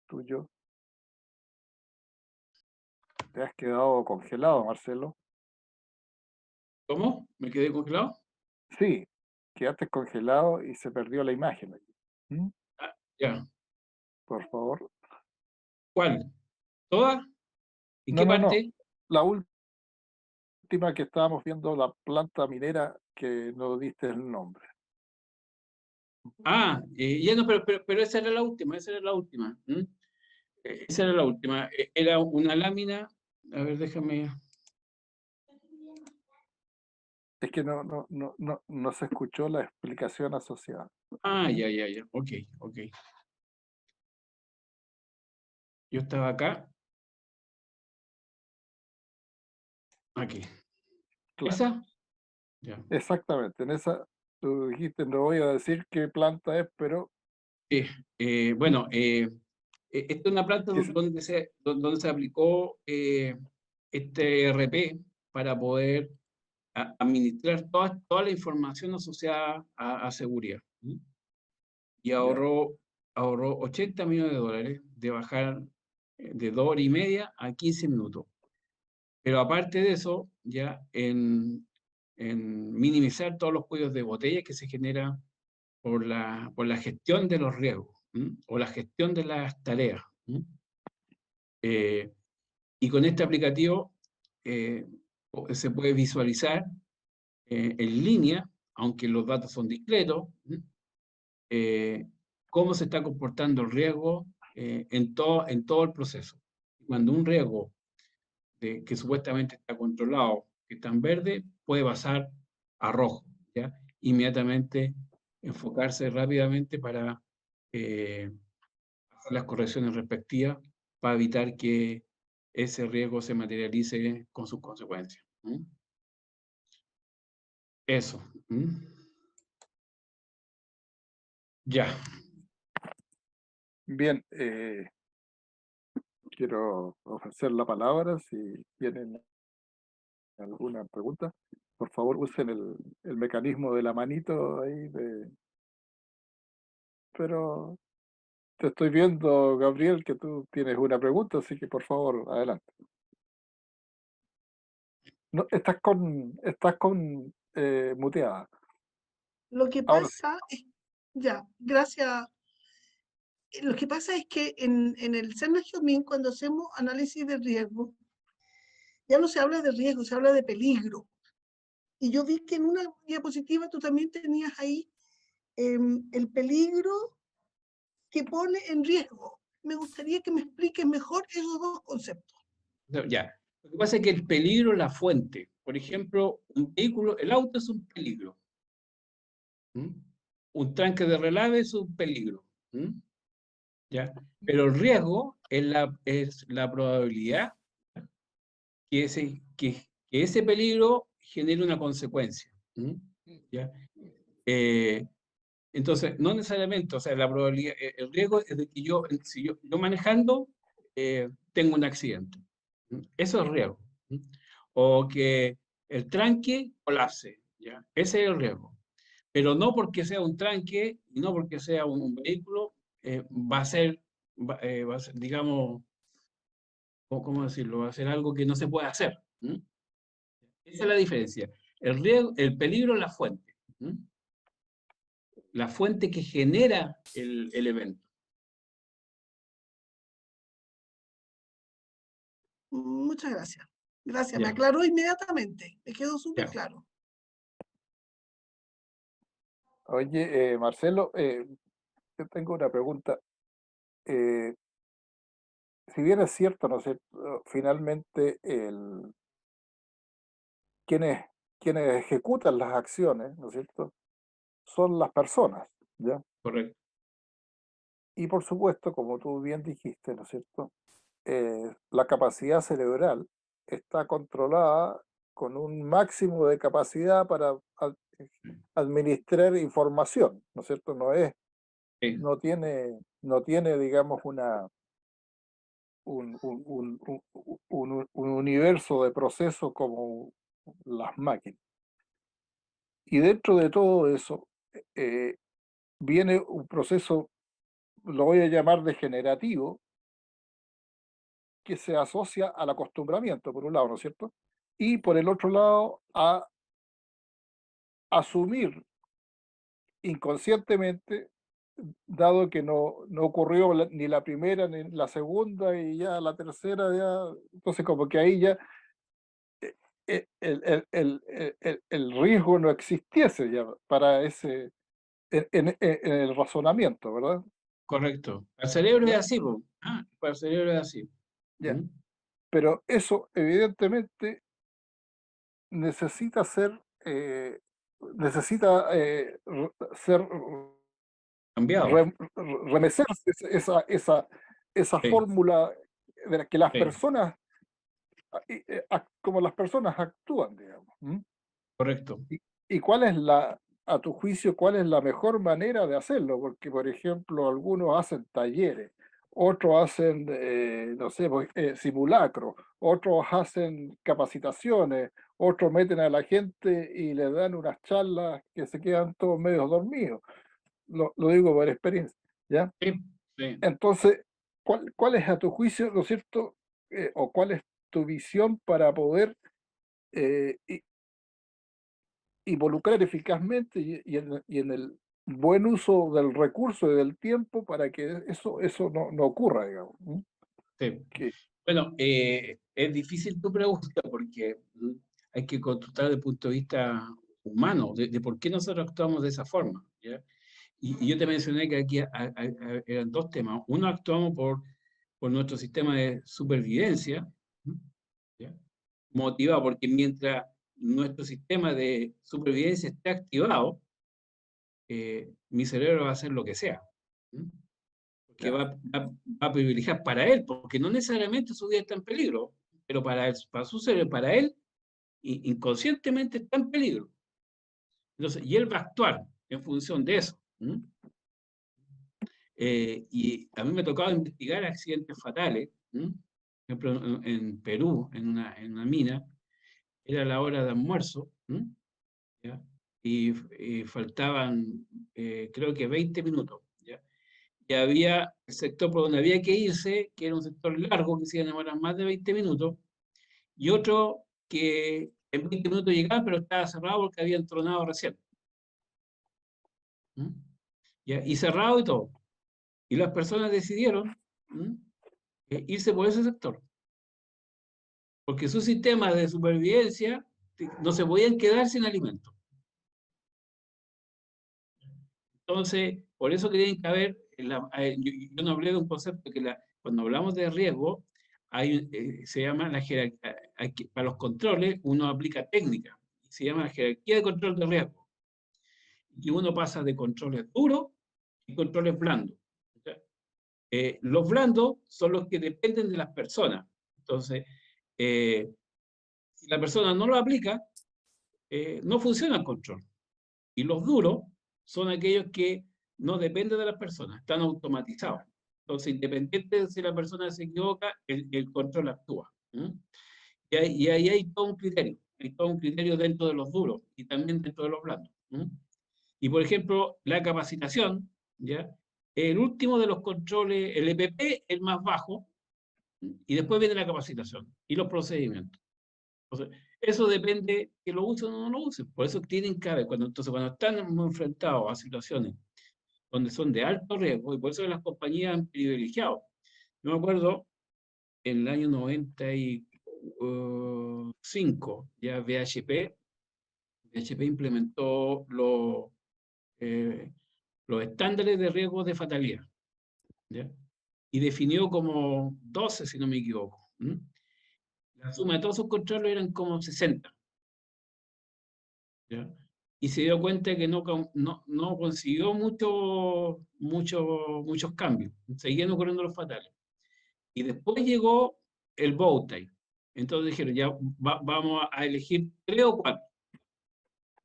tuyo. Te has quedado congelado, Marcelo. ¿Cómo? ¿Me quedé congelado? Sí, quedaste congelado y se perdió la imagen aquí. ¿Mm? Ah, ya. Por favor. ¿Cuál? ¿Toda? ¿En No, qué no, no. parte? La última que estábamos viendo, la planta minera que no diste el nombre. Ah, ya no, pero esa era la última, esa era la última. Esa era la última. Era una lámina. A ver, déjame. Es que no se escuchó la explicación asociada. Ah, ya. Ok, ok. Yo estaba acá. Aquí. Claro, ¿Esa? Ya. exactamente. En esa tú dijiste, no voy a decir qué planta es, pero Bueno, esta es una planta que donde se aplicó este ERP para poder administrar toda la información asociada a seguridad. Y ya, ahorró $80 millones de bajar de 2 horas y media a 15 minutos. Pero aparte de eso, ya en minimizar todos los cuellos de botella que se generan por la gestión de los riesgos, o la gestión de las tareas. Eh, y con este aplicativo se puede visualizar en línea, aunque los datos son discretos, eh, cómo se está comportando el riesgo en todo el proceso. Cuando un riesgo que supuestamente está controlado, que está en verde, puede pasar a rojo, ¿ya? Inmediatamente enfocarse rápidamente para hacer las correcciones respectivas para evitar que ese riesgo se materialice con sus consecuencias. Eso. Ya. Bien, quiero ofrecer la palabra si tienen alguna pregunta. Por favor, usen el mecanismo de la manito ahí. Pero te estoy viendo, Gabriel, que tú tienes una pregunta, así que por favor, adelante. No, estás con muteada. Lo que Ahora sí. pasa es, ya, gracias. Lo que pasa es que en el CERNA-GEOMIN, cuando hacemos análisis de riesgo, ya no se habla de riesgo, se habla de peligro. Y yo vi que en una diapositiva tú también tenías ahí el peligro que pone en riesgo. Me gustaría que me expliques mejor esos dos conceptos. Ya. Lo que pasa es que el peligro es la fuente. Por ejemplo, un vehículo, el auto es un peligro. Un tanque de relave es un peligro. ¿Ya? Pero el riesgo es la probabilidad que ese peligro genere una consecuencia. ¿Ya? Entonces, no necesariamente, o sea, la probabilidad, el riesgo es de que si yo manejando, tengo un accidente. Eso es riesgo. O que el tranque colapse, ¿ya? Ese es el riesgo. Pero no porque sea un tranque y no porque sea un vehículo, va a ser, digamos, ¿cómo decirlo? Va a ser algo que no se puede hacer. Esa es la diferencia. El peligro es la fuente. La fuente que genera el evento. Muchas gracias. Gracias, me Ya, aclaró inmediatamente. Me quedó súper ya. claro. Oye, Marcelo, yo tengo una pregunta. Eh, si bien es cierto, ¿no es cierto? Finalmente, quienes, quienes ejecutan las acciones, ¿no es cierto?, son las personas, ¿ya? Correcto. Y por supuesto, como tú bien dijiste, ¿no es cierto?, la capacidad cerebral está controlada con un máximo de capacidad para administrar información, ¿no es cierto? Sí, No tiene, digamos, un universo de procesos como las máquinas. Y dentro de todo eso eh, viene un proceso, lo voy a llamar degenerativo, que se asocia al acostumbramiento, por un lado, ¿no es cierto? Y por el otro lado, a asumir inconscientemente, dado que no ocurrió ni la primera ni la segunda y ya la tercera, ya, entonces como que ahí ya el riesgo no existiese ya para ese, en el razonamiento, ¿verdad? correcto. El cerebro es Ya, así, po. Para el cerebro es así. ya. Pero eso evidentemente necesita ser, ser Cambiado. remecerse esa Sí, fórmula de la que las sí, personas, como las personas actúan, digamos. ¿M? correcto. ¿Y, y a tu juicio, cuál es la mejor manera de hacerlo? Porque, por ejemplo, algunos hacen talleres, otros hacen, no sé, pues, simulacros, otros hacen capacitaciones, otros meten a la gente y le dan unas charlas que se quedan todos medio dormidos. Lo digo por experiencia, ¿ya? Sí, sí. Entonces, ¿cuál es a tu juicio, ¿no es cierto? O cuál es tu visión para poder involucrar eficazmente y en el buen uso del recurso y del tiempo para que eso no ocurra, digamos? ¿M? Sí. Que, Bueno, es difícil tu pregunta porque hay que consultar desde el punto de vista humano, de por qué nosotros actuamos de esa forma, ¿ya? Y yo te mencioné que aquí eran dos temas. Uno, actuamos por nuestro sistema de supervivencia, ¿ya? Motivado porque mientras nuestro sistema de supervivencia esté activado, mi cerebro va a hacer lo que sea. que va a privilegiar para él, porque no necesariamente su vida está en peligro, pero para su cerebro, para él, inconscientemente está en peligro. Entonces, y él va a actuar en función de eso. Y a mí me ha tocado investigar accidentes fatales. Por ejemplo, en Perú, en una mina, era la hora de almuerzo, ¿ya? Y faltaban, creo que 20 minutos. ¿Ya? Y había el sector por donde había que irse, que era un sector largo, que se iba a demorar más de 20 minutos, y otro que en 20 minutos llegaba, pero estaba cerrado porque había entronado recién. ¿Ya? Y cerrado y todo. Y las personas decidieron irse por ese sector. Porque sus sistemas de supervivencia no se podían quedar sin alimento. Entonces, por eso querían caber, yo no hablé de un concepto que cuando hablamos de riesgo, se llama la jerarquía, para los controles uno aplica técnica, se llama la jerarquía de control de riesgo. Y uno pasa de controles duros y controles blandos. Los blandos son los que dependen de las personas. Entonces, si la persona no lo aplica, no funciona el control. Y los duros son aquellos que no dependen de las personas, están automatizados. Entonces, independiente de si la persona se equivoca, el control actúa. Y ahí hay todo un criterio dentro de los duros y también dentro de los blandos. Y por ejemplo, la capacitación, ¿ya? El último de los controles, el EPP, el más bajo, y después viene la capacitación y los procedimientos. Entonces, eso depende que lo usen o no lo usen. Por eso tienen que haber, entonces cuando están enfrentados a situaciones donde son de alto riesgo, y por eso las compañías han privilegiado. Yo me acuerdo, en el año 95, ya VHP implementó los estándares de riesgo de fatalidad, ¿ya? Y definió como 12, si no me equivoco. La suma de todos sus controles eran como 60. ¿Ya? Y se dio cuenta que no consiguió muchos cambios. Seguían ocurriendo los fatales. Y después llegó el Bowtie. Entonces dijeron, ya vamos a elegir 3 o 4.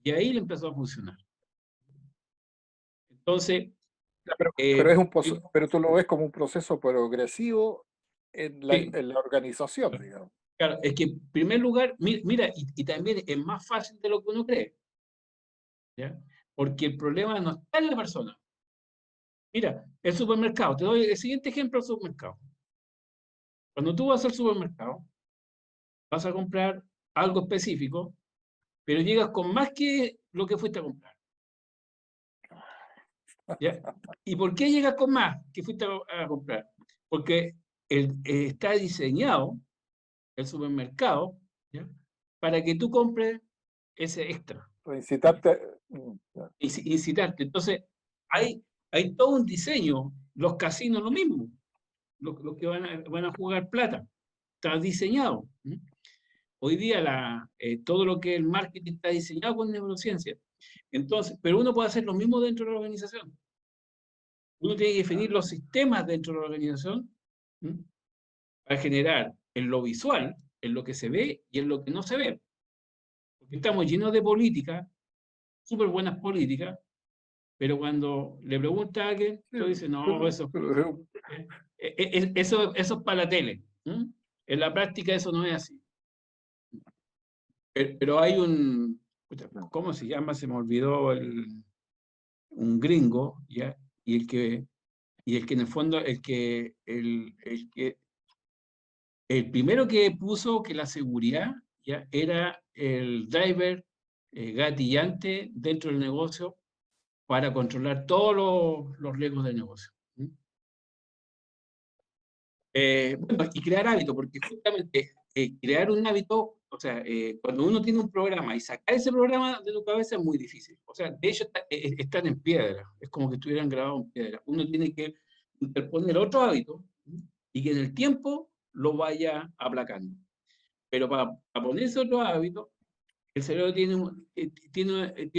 Y ahí le empezó a funcionar. Entonces... pero tú lo ves como un proceso progresivo en la organización, digamos. Claro, es que en primer lugar, mira, y también es más fácil de lo que uno cree. ¿Ya? Porque el problema no está en la persona. Mira, el supermercado, te doy el siguiente ejemplo del supermercado. Cuando tú vas al supermercado, vas a comprar algo específico, pero llegas con más que lo que fuiste a comprar. ¿Ya? ¿Y por qué llegas con más que fuiste a comprar? Porque está diseñado el supermercado, ¿ya? Para que tú compres ese extra. Incitarte. Incitarte. Entonces, hay todo un diseño. Los casinos lo mismo. Los que van a jugar plata. Está diseñado. Hoy día todo lo que es el marketing está diseñado con neurociencia. Entonces, pero uno puede hacer lo mismo dentro de la organización. Uno tiene que definir los sistemas dentro de la organización para generar en lo visual, en lo que se ve y en lo que no se ve. Porque estamos llenos de políticas, súper buenas políticas, pero cuando le pregunta a alguien, tú dices, no, eso es para la tele. En la práctica eso no es así. Pero hay ¿cómo se llama? Se me olvidó un gringo, ¿ya? Y el que en el fondo, el primero que puso que la seguridad, ¿ya? Era el driver gatillante dentro del negocio para controlar todos los riesgos del negocio. Bueno, y crear hábitos, porque justamente crear un hábito, o sea, cuando uno tiene un programa y sacar ese programa de tu cabeza es muy difícil. O sea, de hecho están en piedra, es como que estuvieran grabados en piedra. Uno tiene que interponer otro hábito y que en el tiempo lo vaya aplacando. Pero para ponerse otro hábito, El cerebro tiene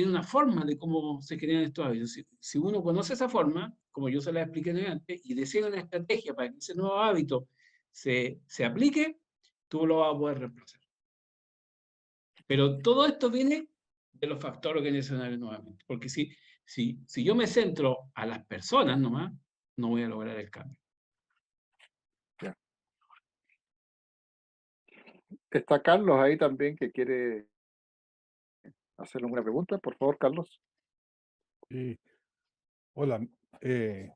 una forma de cómo se generan estos hábitos. Si uno conoce esa forma, como yo se la expliqué antes, y decide una estrategia para que ese nuevo hábito se aplique, tú lo vas a poder reemplazar. Pero todo esto viene de los factores organizacionales nuevamente. Porque si yo me centro a las personas nomás, no voy a lograr el cambio. Ya. Está Carlos ahí también que quiere hacerle una pregunta. Por favor, Carlos. Sí. Hola,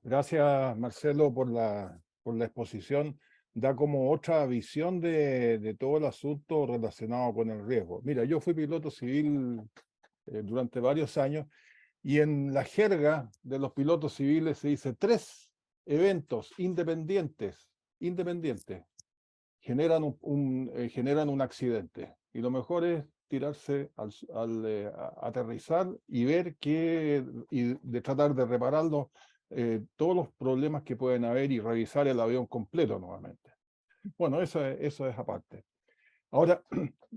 gracias Marcelo por la exposición. Da como otra visión de todo el asunto relacionado con el riesgo. Mira, yo fui piloto civil durante varios años y en la jerga de los pilotos civiles se dice 3 eventos independientes generan generan un accidente. Y lo mejor es tirarse a aterrizar y ver y de tratar de repararlo, todos los problemas que pueden haber y revisar el avión completo nuevamente. Bueno, eso es aparte. Ahora,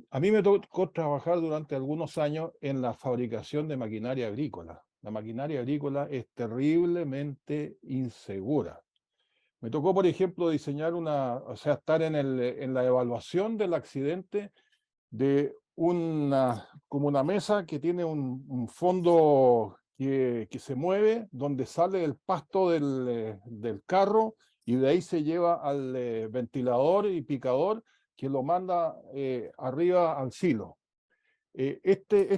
a mí me tocó trabajar durante algunos años en la fabricación de maquinaria agrícola. La maquinaria agrícola es terriblemente insegura. Me tocó, por ejemplo, diseñar estar en la evaluación del accidente de como una mesa que tiene un fondo que se mueve, donde sale el pasto del carro y de ahí se lleva al ventilador y picador que lo manda arriba al silo. Este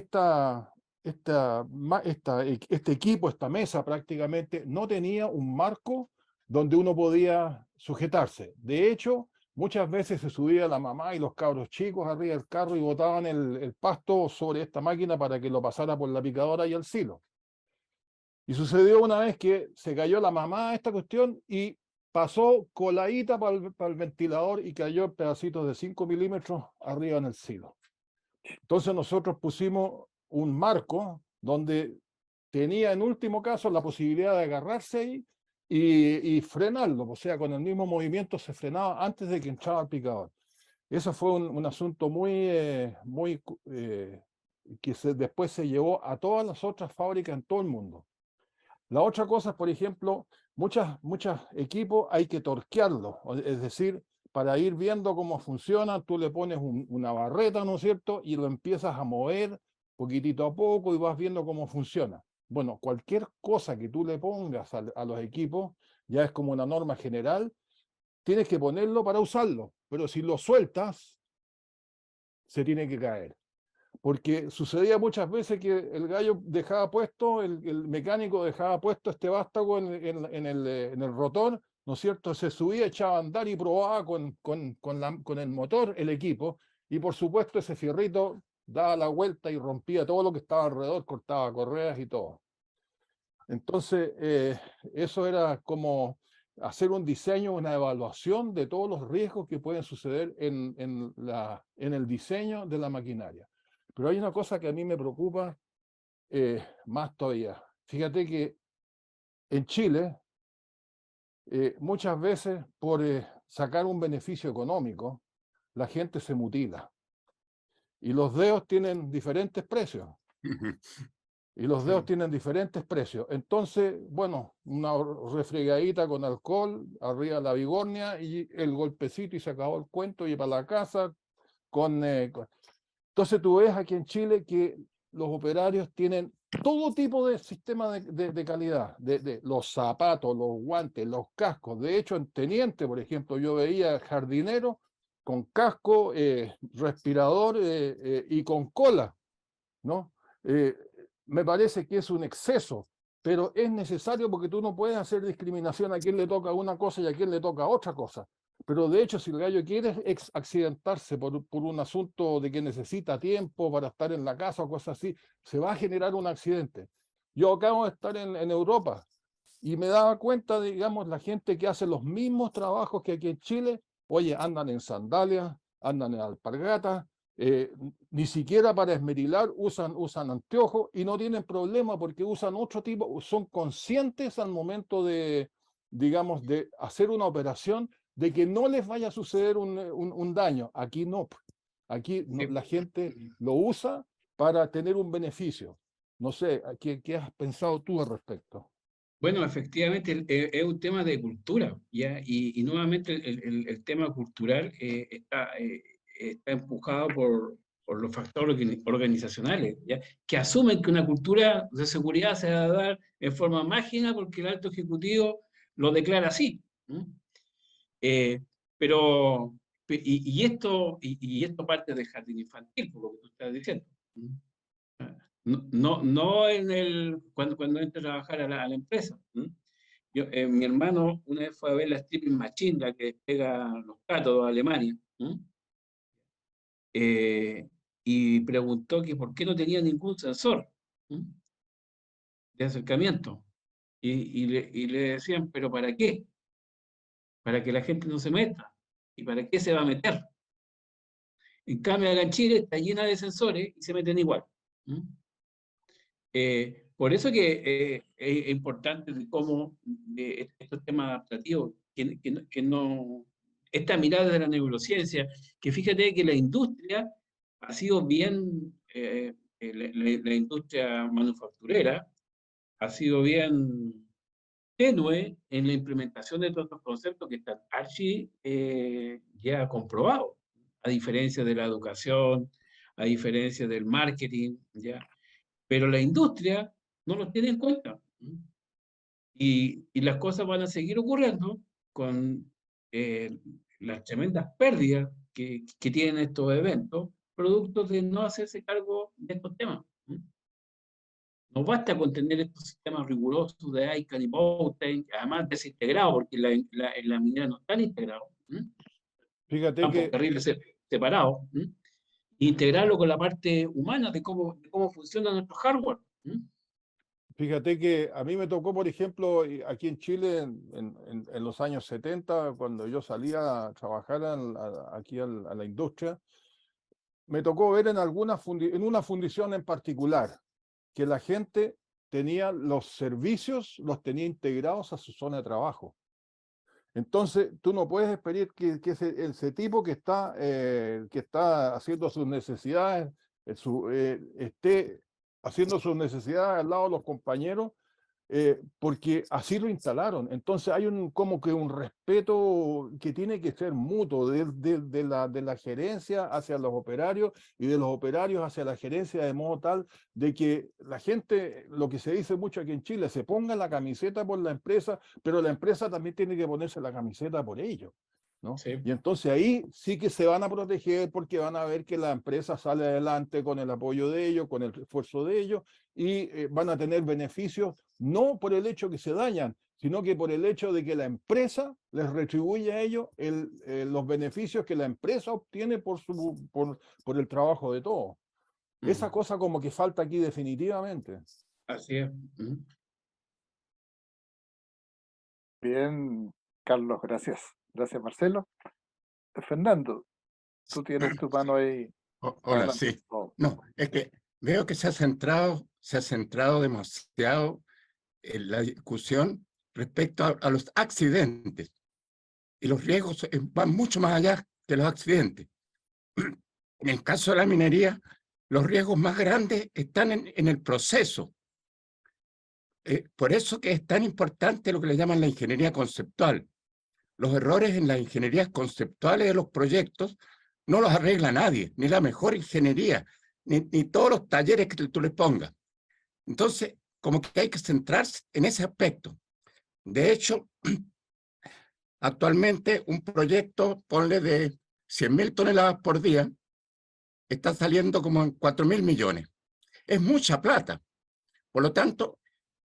equipo, esta mesa prácticamente, no tenía un marco donde uno podía sujetarse. De hecho, muchas veces se subía la mamá y los cabros chicos arriba del carro y botaban el pasto sobre esta máquina para que lo pasara por la picadora y el silo. Y sucedió una vez que se cayó la mamá a esta cuestión y pasó coladita para el ventilador y cayó en pedacitos de 5 milímetros arriba en el silo. Entonces nosotros pusimos un marco donde tenía en último caso la posibilidad de agarrarse ahí y frenarlo, o sea, con el mismo movimiento se frenaba antes de que entraba el picador. Eso fue un asunto que después se llevó a todas las otras fábricas en todo el mundo. La otra cosa es, por ejemplo, muchos equipos hay que torquearlos, es decir, para ir viendo cómo funciona, tú le pones una barreta, ¿no es cierto? Y lo empiezas a mover poquitito a poco y vas viendo cómo funciona. Bueno, cualquier cosa que tú le pongas a los equipos, ya es como una norma general, tienes que ponerlo para usarlo, pero si lo sueltas, se tiene que caer. Porque sucedía muchas veces que el gallo dejaba puesto, el mecánico dejaba puesto este vástago en el rotor, ¿no es cierto? Se subía, echaba a andar y probaba con el motor, el equipo, y por supuesto ese fierrito daba la vuelta y rompía todo lo que estaba alrededor, cortaba correas y todo. Entonces, eso era como hacer un diseño, una evaluación de todos los riesgos que pueden suceder en el diseño de la maquinaria. Pero hay una cosa que a mí me preocupa más todavía. Fíjate que en Chile, muchas veces por sacar un beneficio económico, la gente se mutila. Y los dedos tienen diferentes precios. Y los dedos tienen diferentes precios. Entonces, bueno, una refregadita con alcohol, arriba la bigornia y el golpecito y se acabó el cuento y para la casa Entonces tú ves aquí en Chile que los operarios tienen todo tipo de sistema de calidad, de los zapatos, los guantes, los cascos. De hecho, en Teniente, por ejemplo, yo veía jardineros con casco, respirador y con cola, ¿no? Me parece que es un exceso, pero es necesario porque tú no puedes hacer discriminación a quien le toca una cosa y a quien le toca otra cosa. Pero de hecho, si el gallo quiere accidentarse por un asunto de que necesita tiempo para estar en la casa o cosas así, se va a generar un accidente. Yo acabo de estar en Europa y me daba cuenta, digamos, la gente que hace los mismos trabajos que aquí en Chile, oye, andan en sandalias, andan en alpargatas, ni siquiera para esmerilar usan anteojos y no tienen problema porque usan otro tipo, son conscientes al momento de, digamos, de hacer una operación de que no les vaya a suceder un daño. Aquí no. Aquí no, la gente lo usa para tener un beneficio. No sé, ¿qué has pensado tú al respecto? Bueno, efectivamente es un tema de cultura, ¿ya? Y nuevamente el tema cultural está empujado por los factores organizacionales, ¿ya? Que asumen que una cultura de seguridad se va a dar en forma mágica porque el alto ejecutivo lo declara así. ¿No? Eh, pero, y esto parte del jardín infantil, por lo que tú estás diciendo. ¿No? No cuando entra a trabajar a la empresa. ¿No? Mi hermano una vez fue a ver la Stripping Machine, la que despega los cátodos a Alemania, ¿no? Y preguntó que por qué no tenía ningún sensor, ¿no? De acercamiento. Y le decían, ¿pero para qué? Para que la gente no se meta. ¿Y para qué se va a meter? En cambio, acá en Chile está llena de sensores y se meten igual. ¿No? Por eso que es importante de cómo estos temas adaptativos, esta mirada de la neurociencia, que fíjate que la industria ha sido bien, la industria manufacturera ha sido bien tenue en la implementación de todos estos conceptos que están ya comprobados, a diferencia de la educación, a diferencia del marketing, ¿ya? Pero la industria no los tiene en cuenta. Y las cosas van a seguir ocurriendo con las tremendas pérdidas que tienen estos eventos, producto de no hacerse cargo de estos temas. No basta con tener estos sistemas rigurosos de ICANN y Boutain, además desintegrados, porque en la minera no están integrados. Fíjate Están por que carriles separados. Integrarlo con la parte humana de cómo funciona nuestro hardware. Fíjate que a mí me tocó, por ejemplo, aquí en Chile, en los años 70, cuando yo salía a trabajar aquí a la industria, me tocó ver en una fundición en particular, que la gente tenía los servicios, los tenía integrados a su zona de trabajo. Entonces, tú no puedes esperar que ese tipo que está haciendo sus necesidades, esté haciendo sus necesidades al lado de los compañeros, porque así lo instalaron. Entonces hay como que un respeto que tiene que ser mutuo de la gerencia hacia los operarios y de los operarios hacia la gerencia, de modo tal de que la gente, lo que se dice mucho aquí en Chile, se ponga la camiseta por la empresa, pero la empresa también tiene que ponerse la camiseta por ellos, ¿no? Sí. Y entonces ahí sí que se van a proteger porque van a ver que la empresa sale adelante con el apoyo de ellos, con el esfuerzo de ellos, y van a tener beneficios, no por el hecho que se dañan, sino que por el hecho de que la empresa les retribuye a ellos los beneficios que la empresa obtiene por el trabajo de todos. Esa cosa como que falta aquí definitivamente. Así es. Bien, Carlos, gracias. Gracias, Marcelo. Fernando, tú tienes tu mano ahí. Hola, Adelante. sí. No, es que veo que se ha centrado demasiado en la discusión respecto a los accidentes. Y los riesgos van mucho más allá que los accidentes. En el caso de la minería, los riesgos más grandes están en el proceso. Por eso que es tan importante lo que le llaman la ingeniería conceptual. Los errores en las ingenierías conceptuales de los proyectos no los arregla nadie, ni la mejor ingeniería, ni todos los talleres que tú les pongas. Entonces, como que hay que centrarse en ese aspecto. De hecho, actualmente un proyecto, ponle de 100.000 toneladas por día, está saliendo como en 4.000 millones. Es mucha plata. Por lo tanto,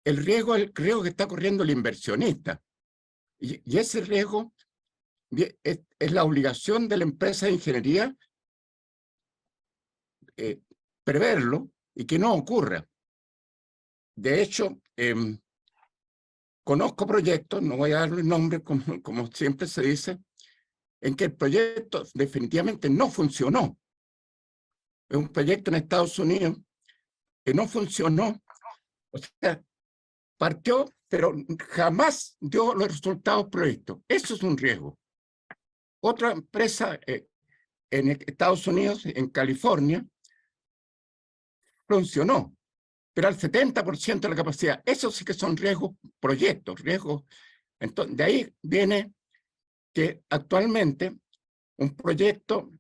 el riesgo que está corriendo el inversionista. Y ese riesgo es la obligación de la empresa de ingeniería preverlo y que no ocurra. De hecho, conozco proyectos, no voy a darle nombre como siempre se dice, en que el proyecto definitivamente no funcionó. Es un proyecto en Estados Unidos que no funcionó, o sea, partió, pero jamás dio los resultados previstos. Eso es un riesgo. Otra empresa en Estados Unidos, en California, funcionó, pero al 70% de la capacidad. Eso sí que son riesgos, proyectos, riesgos. Entonces, de ahí viene que actualmente un proyecto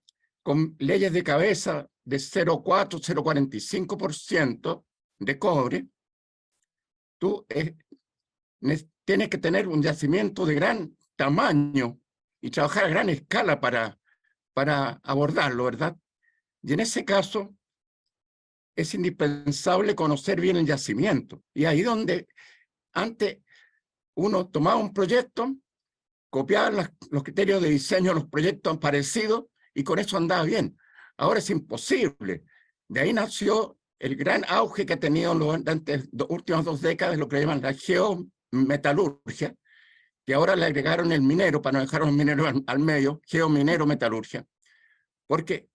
con leyes de cabeza de 0,4, 0,45% de cobre, tú tienes que tener un yacimiento de gran tamaño y trabajar a gran escala para abordarlo, ¿verdad? Y en ese caso es indispensable conocer bien el yacimiento. Y ahí donde antes uno tomaba un proyecto, copiaba los criterios de diseño de los proyectos parecidos y con eso andaba bien. Ahora es imposible. De ahí nació el gran auge que ha tenido en las últimas 2 décadas, lo que llaman la geometalurgia, que ahora le agregaron el minero, para no dejar los mineros al medio, geominero-metalurgia. Porque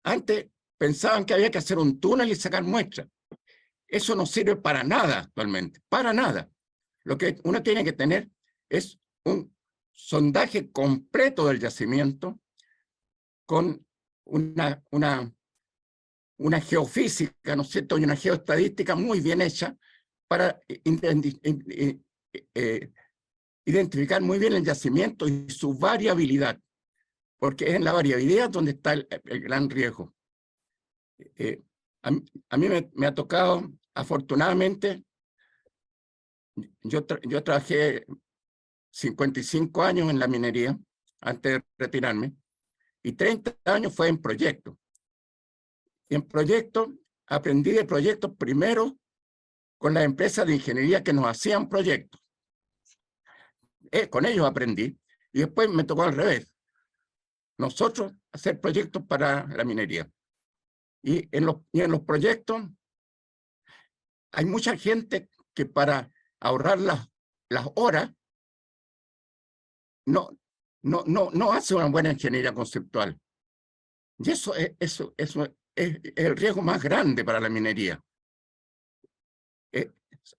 antes pensaban que había que hacer un túnel y sacar muestras. Eso no sirve para nada actualmente, para nada. Lo que uno tiene que tener es un sondaje completo del yacimiento con una geofísica, ¿no es cierto?, y una geoestadística muy bien hecha para identificar muy bien el yacimiento y su variabilidad, porque es en la variabilidad donde está el gran riesgo. A mí me ha tocado, afortunadamente, yo trabajé 55 años en la minería antes de retirarme, y 30 años fue en proyectos. Y en proyectos, aprendí de proyectos primero con las empresas de ingeniería que nos hacían proyectos. Con ellos aprendí, y después me tocó al revés. Nosotros hacer proyectos para la minería. Y en los proyectos hay mucha gente que para ahorrar las horas no hace una buena ingeniería conceptual. Y eso es el riesgo más grande para la minería.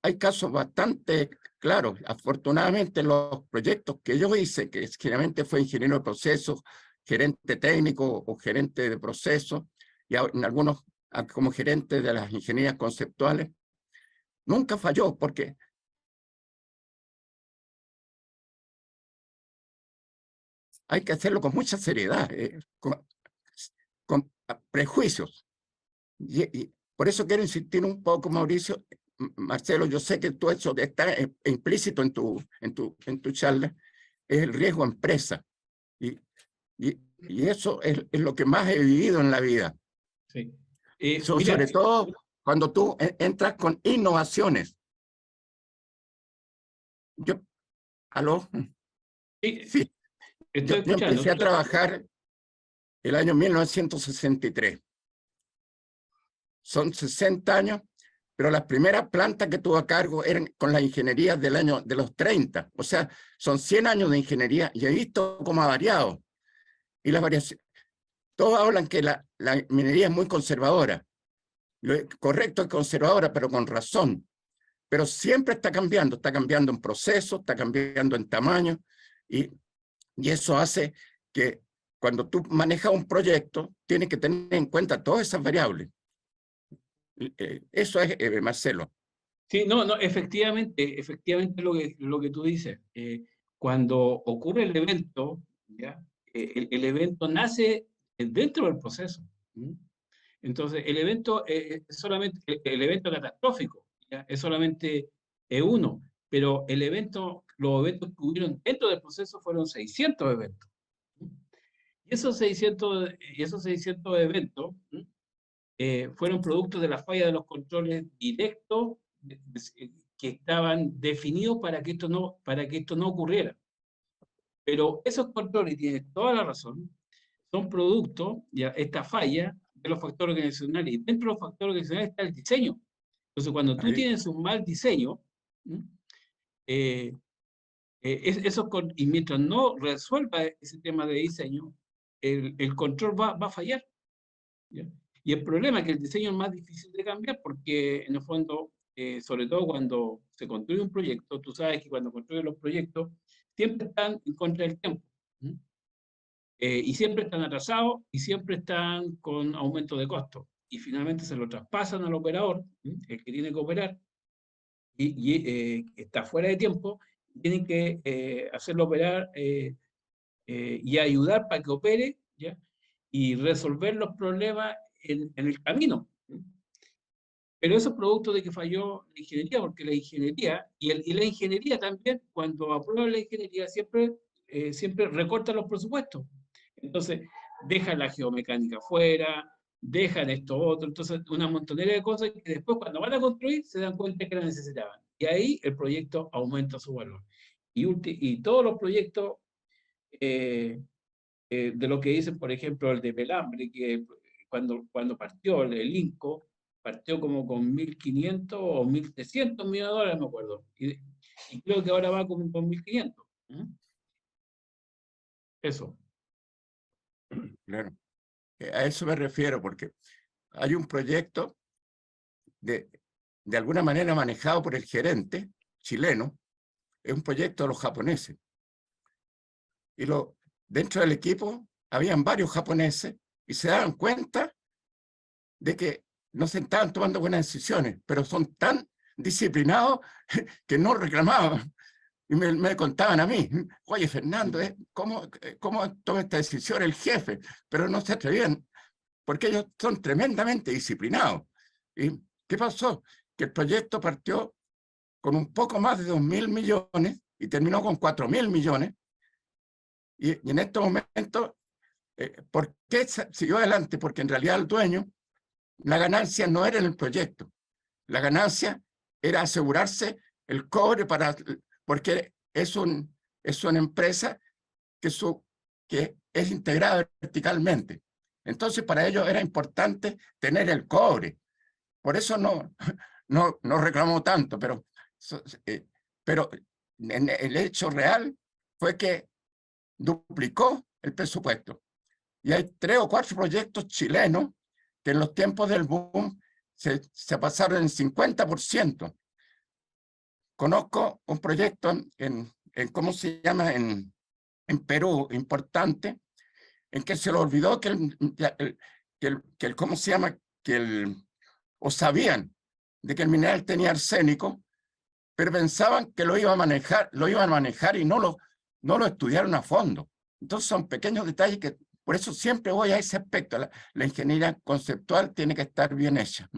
Hay casos bastante claros. Afortunadamente, los proyectos que yo hice, que generalmente fue ingeniero de procesos, gerente técnico o gerente de procesos, y en algunos como gerente de las ingenierías conceptuales, nunca falló porque hay que hacerlo con mucha seriedad, con prejuicios. Y por eso quiero insistir un poco, Mauricio, Marcelo, yo sé que todo eso está implícito en tu charla, es el riesgo empresa. Y eso es lo que más he vivido en la vida. Sí. Sobre todo cuando tú entras con innovaciones. ¿Aló? Sí. Estoy Yo escuchando. empecé a trabajar el año 1963. Son 60 años, pero las primeras plantas que tuve a cargo eran con las ingenierías de los 30. O sea, son 100 años de ingeniería y he visto cómo ha variado. Y las variaciones, todos hablan que la minería es muy conservadora. Lo correcto es conservadora, pero con razón. Pero siempre está cambiando en proceso, está cambiando en tamaño, y eso hace que cuando tú manejas un proyecto, tienes que tener en cuenta todas esas variables. Eso es, Marcelo. Sí, no, efectivamente lo que tú dices. Cuando ocurre el evento, ¿ya? El evento nace dentro del proceso. ¿Mm? Entonces, el evento es solamente, el evento catastrófico, ¿ya? Es solamente uno, pero los eventos que hubieron dentro del proceso fueron 600 eventos. ¿Mm? Y esos 600 eventos, ¿mm?, fueron productos de la falla de los controles directos que estaban definidos para que esto no ocurriera. Pero esos controles, tienen toda la razón, son productos, ya, esta falla de los factores organizacionales. Y dentro de los factores organizacionales está el diseño. Entonces, cuando tú tienes un mal diseño, y mientras no resuelva ese tema de diseño, el control va a fallar, ¿ya? Y el problema es que el diseño es más difícil de cambiar porque, en el fondo, sobre todo cuando se construye un proyecto, tú sabes que cuando construyen los proyectos, siempre están en contra del tiempo. Y siempre están atrasados y siempre están con aumento de costos. y finalmente se lo traspasan al operador, el que tiene que operar, y está fuera de tiempo, tienen que hacerlo operar y ayudar para que opere, ¿ya? Y resolver los problemas en el camino. Pero eso es producto de que falló la ingeniería, porque la ingeniería, y la ingeniería también, cuando aprueba la ingeniería, siempre recorta los presupuestos. Entonces, dejan la geomecánica fuera, dejan esto otro, entonces una montonera de cosas que después cuando van a construir se dan cuenta que la necesitaban. Y ahí el proyecto aumenta su valor. Y todos los proyectos de lo que dicen, por ejemplo, el de Pelambre, que cuando partió el INCO, partió como con 1.500 o 1.300 millones de dólares, me acuerdo. Y creo que ahora va como con 1.500. Eso. Claro. A eso me refiero, porque hay un proyecto de alguna manera manejado por el gerente chileno, es un proyecto de los japoneses. Y dentro del equipo habían varios japoneses y se daban cuenta de que no se estaban tomando buenas decisiones, pero son tan disciplinados que no reclamaban. Y me contaban a mí, oye, Fernando, ¿cómo toma esta decisión el jefe? Pero no se atrevían, porque ellos son tremendamente disciplinados. ¿Y qué pasó? Que el proyecto partió con un poco más de 2.000 millones y terminó con 4.000 millones. Y en estos momentos, ¿por qué siguió adelante? Porque en realidad el dueño, la ganancia no era en el proyecto. La ganancia era asegurarse el cobre porque es una empresa que es integrada verticalmente. Entonces, para ellos era importante tener el cobre. Por eso no reclamó tanto, pero el hecho real fue que duplicó el presupuesto. Y hay 3 o 4 proyectos chilenos que en los tiempos del boom se pasaron en 50%. Conozco un proyecto ¿cómo se llama? En Perú, importante, en que se le olvidó ¿cómo se llama? O sabían de que el mineral tenía arsénico, pero pensaban que lo iban a manejar y no lo estudiaron a fondo. Entonces son pequeños detalles que, por eso siempre voy a ese aspecto. La ingeniería conceptual tiene que estar bien hecha.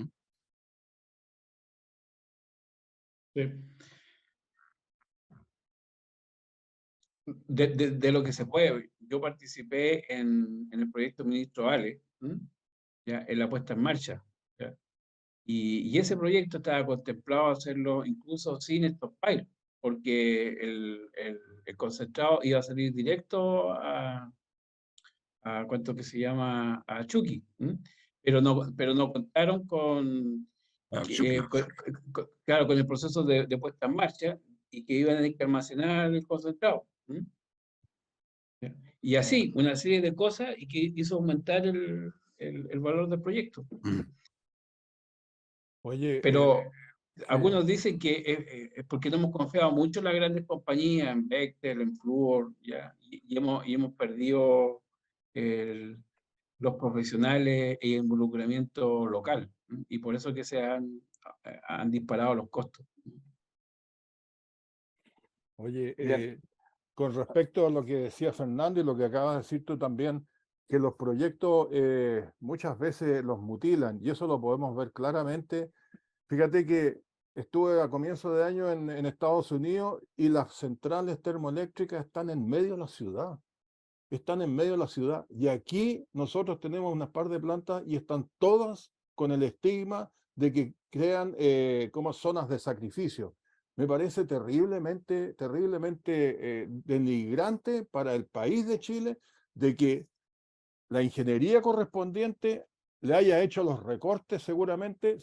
Sí. De lo que se puede. Yo participé en el proyecto Ministro Ale, ya, en la puesta en marcha. ¿Ya? Y ese proyecto estaba contemplado hacerlo incluso sin stockpile, porque el concentrado iba a salir directo a ¿cuánto que se llama? A Chucky. Pero no contaron claro, con el proceso de puesta en marcha y que iban a tener que almacenar el concentrado. Y así, una serie de cosas y que hizo aumentar el valor del proyecto. Oye, Pero sí. algunos dicen que es porque no hemos confiado mucho en las grandes compañías, en Bechtel, en Fluor, ¿ya? Y hemos perdido los profesionales y el involucramiento local. Y por eso que se han disparado los costos. Oye, Bien. con respecto a lo que decía Fernando y lo que acabas de decir tú también, que los proyectos muchas veces los mutilan, y eso lo podemos ver claramente. Fíjate que estuve a comienzo de año en Estados Unidos y las centrales termoeléctricas están en medio de la ciudad. Están en medio de la ciudad. Y aquí nosotros tenemos unas par de plantas y están todas con el estigma de que crean como zonas de sacrificio. Me parece terriblemente denigrante para el país de Chile de que la ingeniería correspondiente le haya hecho los recortes seguramente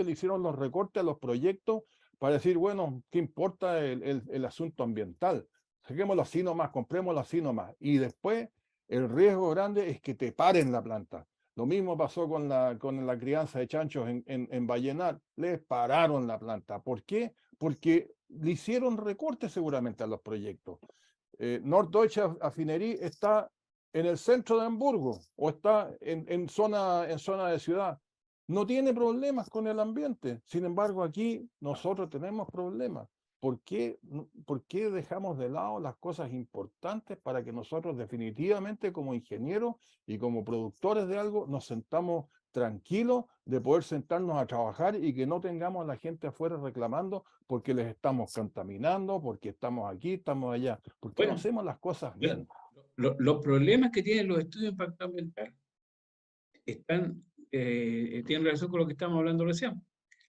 le hicieron los recortes a los proyectos para decir, bueno, ¿qué importa el asunto ambiental? Saquémoslo así nomás, comprémoslo así nomás. Y después el riesgo grande es que te paren la planta. Lo mismo pasó con la crianza de chanchos en Vallenar. Les pararon la planta. ¿Por qué? Porque le hicieron recortes seguramente a los proyectos. Norddeutsche Affinerie está en el centro de Hamburgo o está en zona de ciudad. no tiene problemas con el ambiente. Sin embargo, aquí nosotros tenemos problemas. ¿Por qué dejamos de lado las cosas importantes para que nosotros definitivamente como ingenieros y como productores de algo nos sentamos tranquilos de poder sentarnos a trabajar y que no tengamos a la gente afuera reclamando porque les estamos contaminando, porque estamos aquí, estamos allá? ¿Por qué no Bueno, hacemos las cosas bien? los problemas que tienen los estudios de impacto ambiental tienen relación con lo que estamos hablando recién.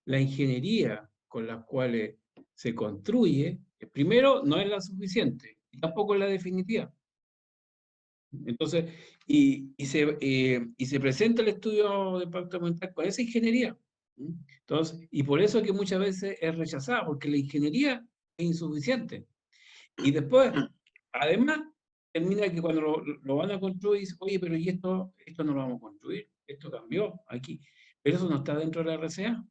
La ingeniería con la cual se construye, primero, no es la suficiente, y tampoco es la definitiva. Entonces, y se presenta el estudio de impacto ambiental con esa ingeniería. Entonces, y por eso es que muchas veces es rechazada, porque la ingeniería es insuficiente. Y después, además, termina que cuando lo van a construir, dice, oye, pero ¿y esto no lo vamos a construir? Esto cambió aquí. Pero eso no está dentro de la RCA.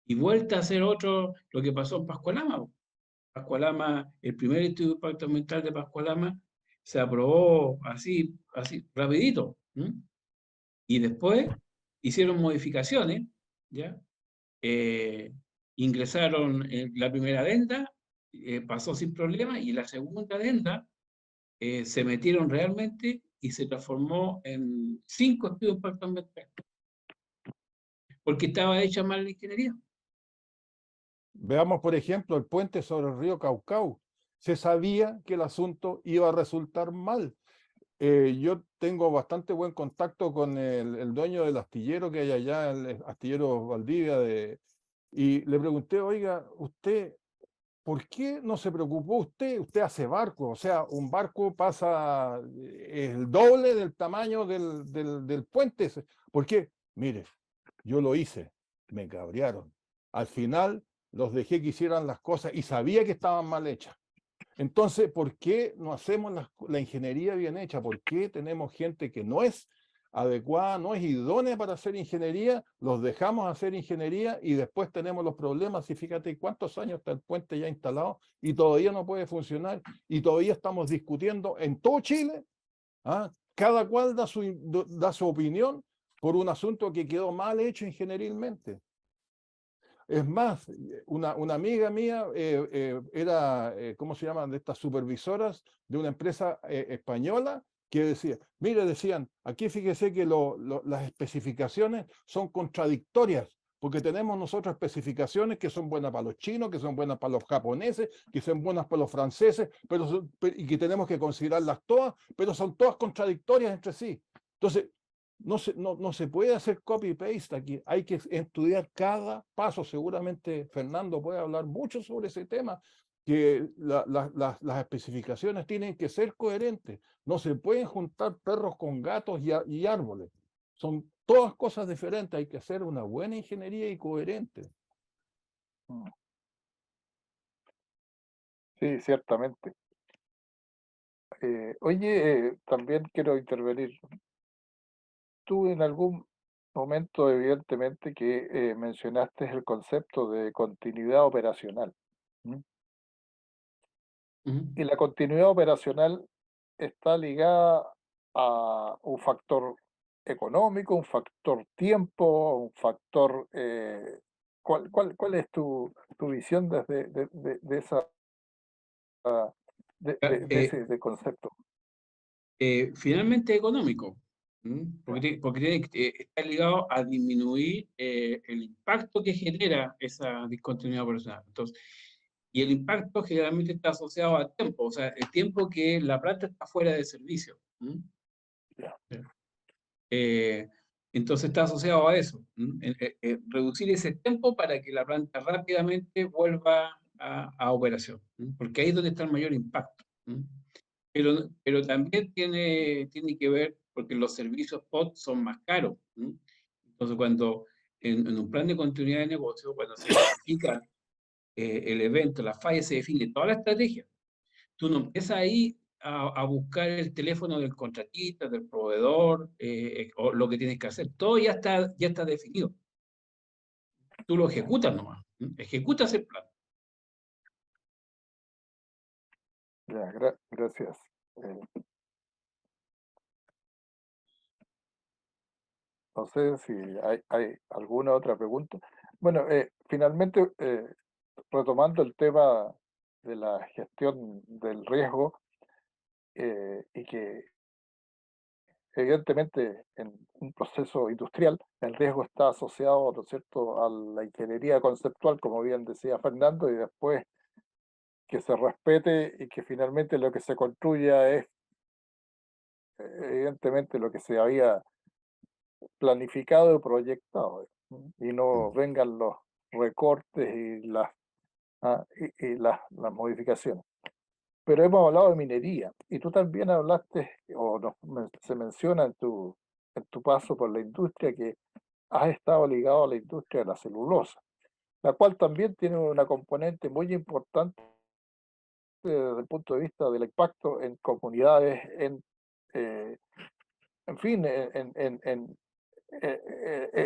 Y vuelta a hacer otro, lo que pasó en Pascualama. Pascualama, el primer estudio de impacto ambiental de Pascualama se aprobó así, rapidito. Y después hicieron modificaciones, ¿ya? Eh, ingresaron la primera adenda, pasó sin problema, y la segunda adenda se metieron realmente y se transformó en 5 estudios de impacto ambiental, porque estaba hecha mal la ingeniería. Veamos, por ejemplo, el puente sobre el río Caucau. Se sabía que el asunto iba a resultar mal. Yo tengo bastante buen contacto con el dueño del astillero que hay allá, el astillero Valdivia, y le pregunté, oiga, usted, ¿por qué no se preocupó usted? Usted hace barco, o sea, un barco pasa el doble del tamaño del puente. ¿Por qué? Mire, yo lo hice, me cabrearon. Al final los dejé que hicieran las cosas y sabía que estaban mal hechas. Entonces, ¿por qué no hacemos la ingeniería bien hecha? ¿Por qué tenemos gente que no es adecuada, no es idónea para hacer ingeniería? Los dejamos hacer ingeniería y después tenemos los problemas. Y fíjate cuántos años está el puente ya instalado y todavía no puede funcionar y todavía estamos discutiendo en todo Chile. ¿Ah? Cada cual da su opinión por un asunto que quedó mal hecho ingenierilmente. Es más, una amiga mía era, ¿cómo se llaman? De estas supervisoras de una empresa española que decía, mire, decían, aquí fíjese que las especificaciones son contradictorias, porque tenemos nosotros especificaciones que son buenas para los chinos, que son buenas para los japoneses, que son buenas para los franceses, y que tenemos que considerarlas todas, pero son todas contradictorias entre sí. Entonces, no se puede hacer copy-paste aquí, hay que estudiar cada paso. Seguramente Fernando puede hablar mucho sobre ese tema, que las especificaciones tienen que ser coherentes, no se pueden juntar perros con gatos y árboles, son todas cosas diferentes, hay que hacer una buena ingeniería y coherente. Sí, ciertamente. Oye, también quiero intervenir. Tú en algún momento, evidentemente, que mencionaste el concepto de continuidad operacional. ¿M? Y la continuidad operacional está ligada a un factor económico, un factor tiempo, un factor... ¿cuál es tu visión desde de esa, de ese concepto? Finalmente económico, porque tiene que estar ligado a disminuir el impacto que genera esa discontinuidad operacional. Entonces, y el impacto generalmente está asociado al tiempo, o sea, el tiempo que la planta está fuera de servicio. Ya. Eh, entonces está asociado a eso, reducir ese tiempo para que la planta rápidamente vuelva a operación, porque ahí es donde está el mayor impacto. Pero también tiene que ver porque los servicios POT son más caros. Entonces, cuando en un plan de continuidad de negocio, cuando se identifica el evento, la falla, se define toda la estrategia. Tú no empiezas ahí a buscar el teléfono del contratista, del proveedor, o lo que tienes que hacer. Todo ya está definido. Tú lo ejecutas nomás. Ejecutas el plan. Ya, gracias. No sé si hay alguna otra pregunta. Bueno, finalmente, retomando el tema de la gestión del riesgo, y que evidentemente en un proceso industrial el riesgo está asociado, ¿no es cierto?, a la ingeniería conceptual, como bien decía Fernando, y después que se respete y que finalmente lo que se construya es evidentemente lo que se había planificado y proyectado, y no vengan los recortes y las modificaciones. Pero hemos hablado de minería, y tú también hablaste, o se menciona en tu paso por la industria, que has estado ligado a la industria de la celulosa, la cual también tiene una componente muy importante desde el punto de vista del impacto en comunidades, eh, en fin, es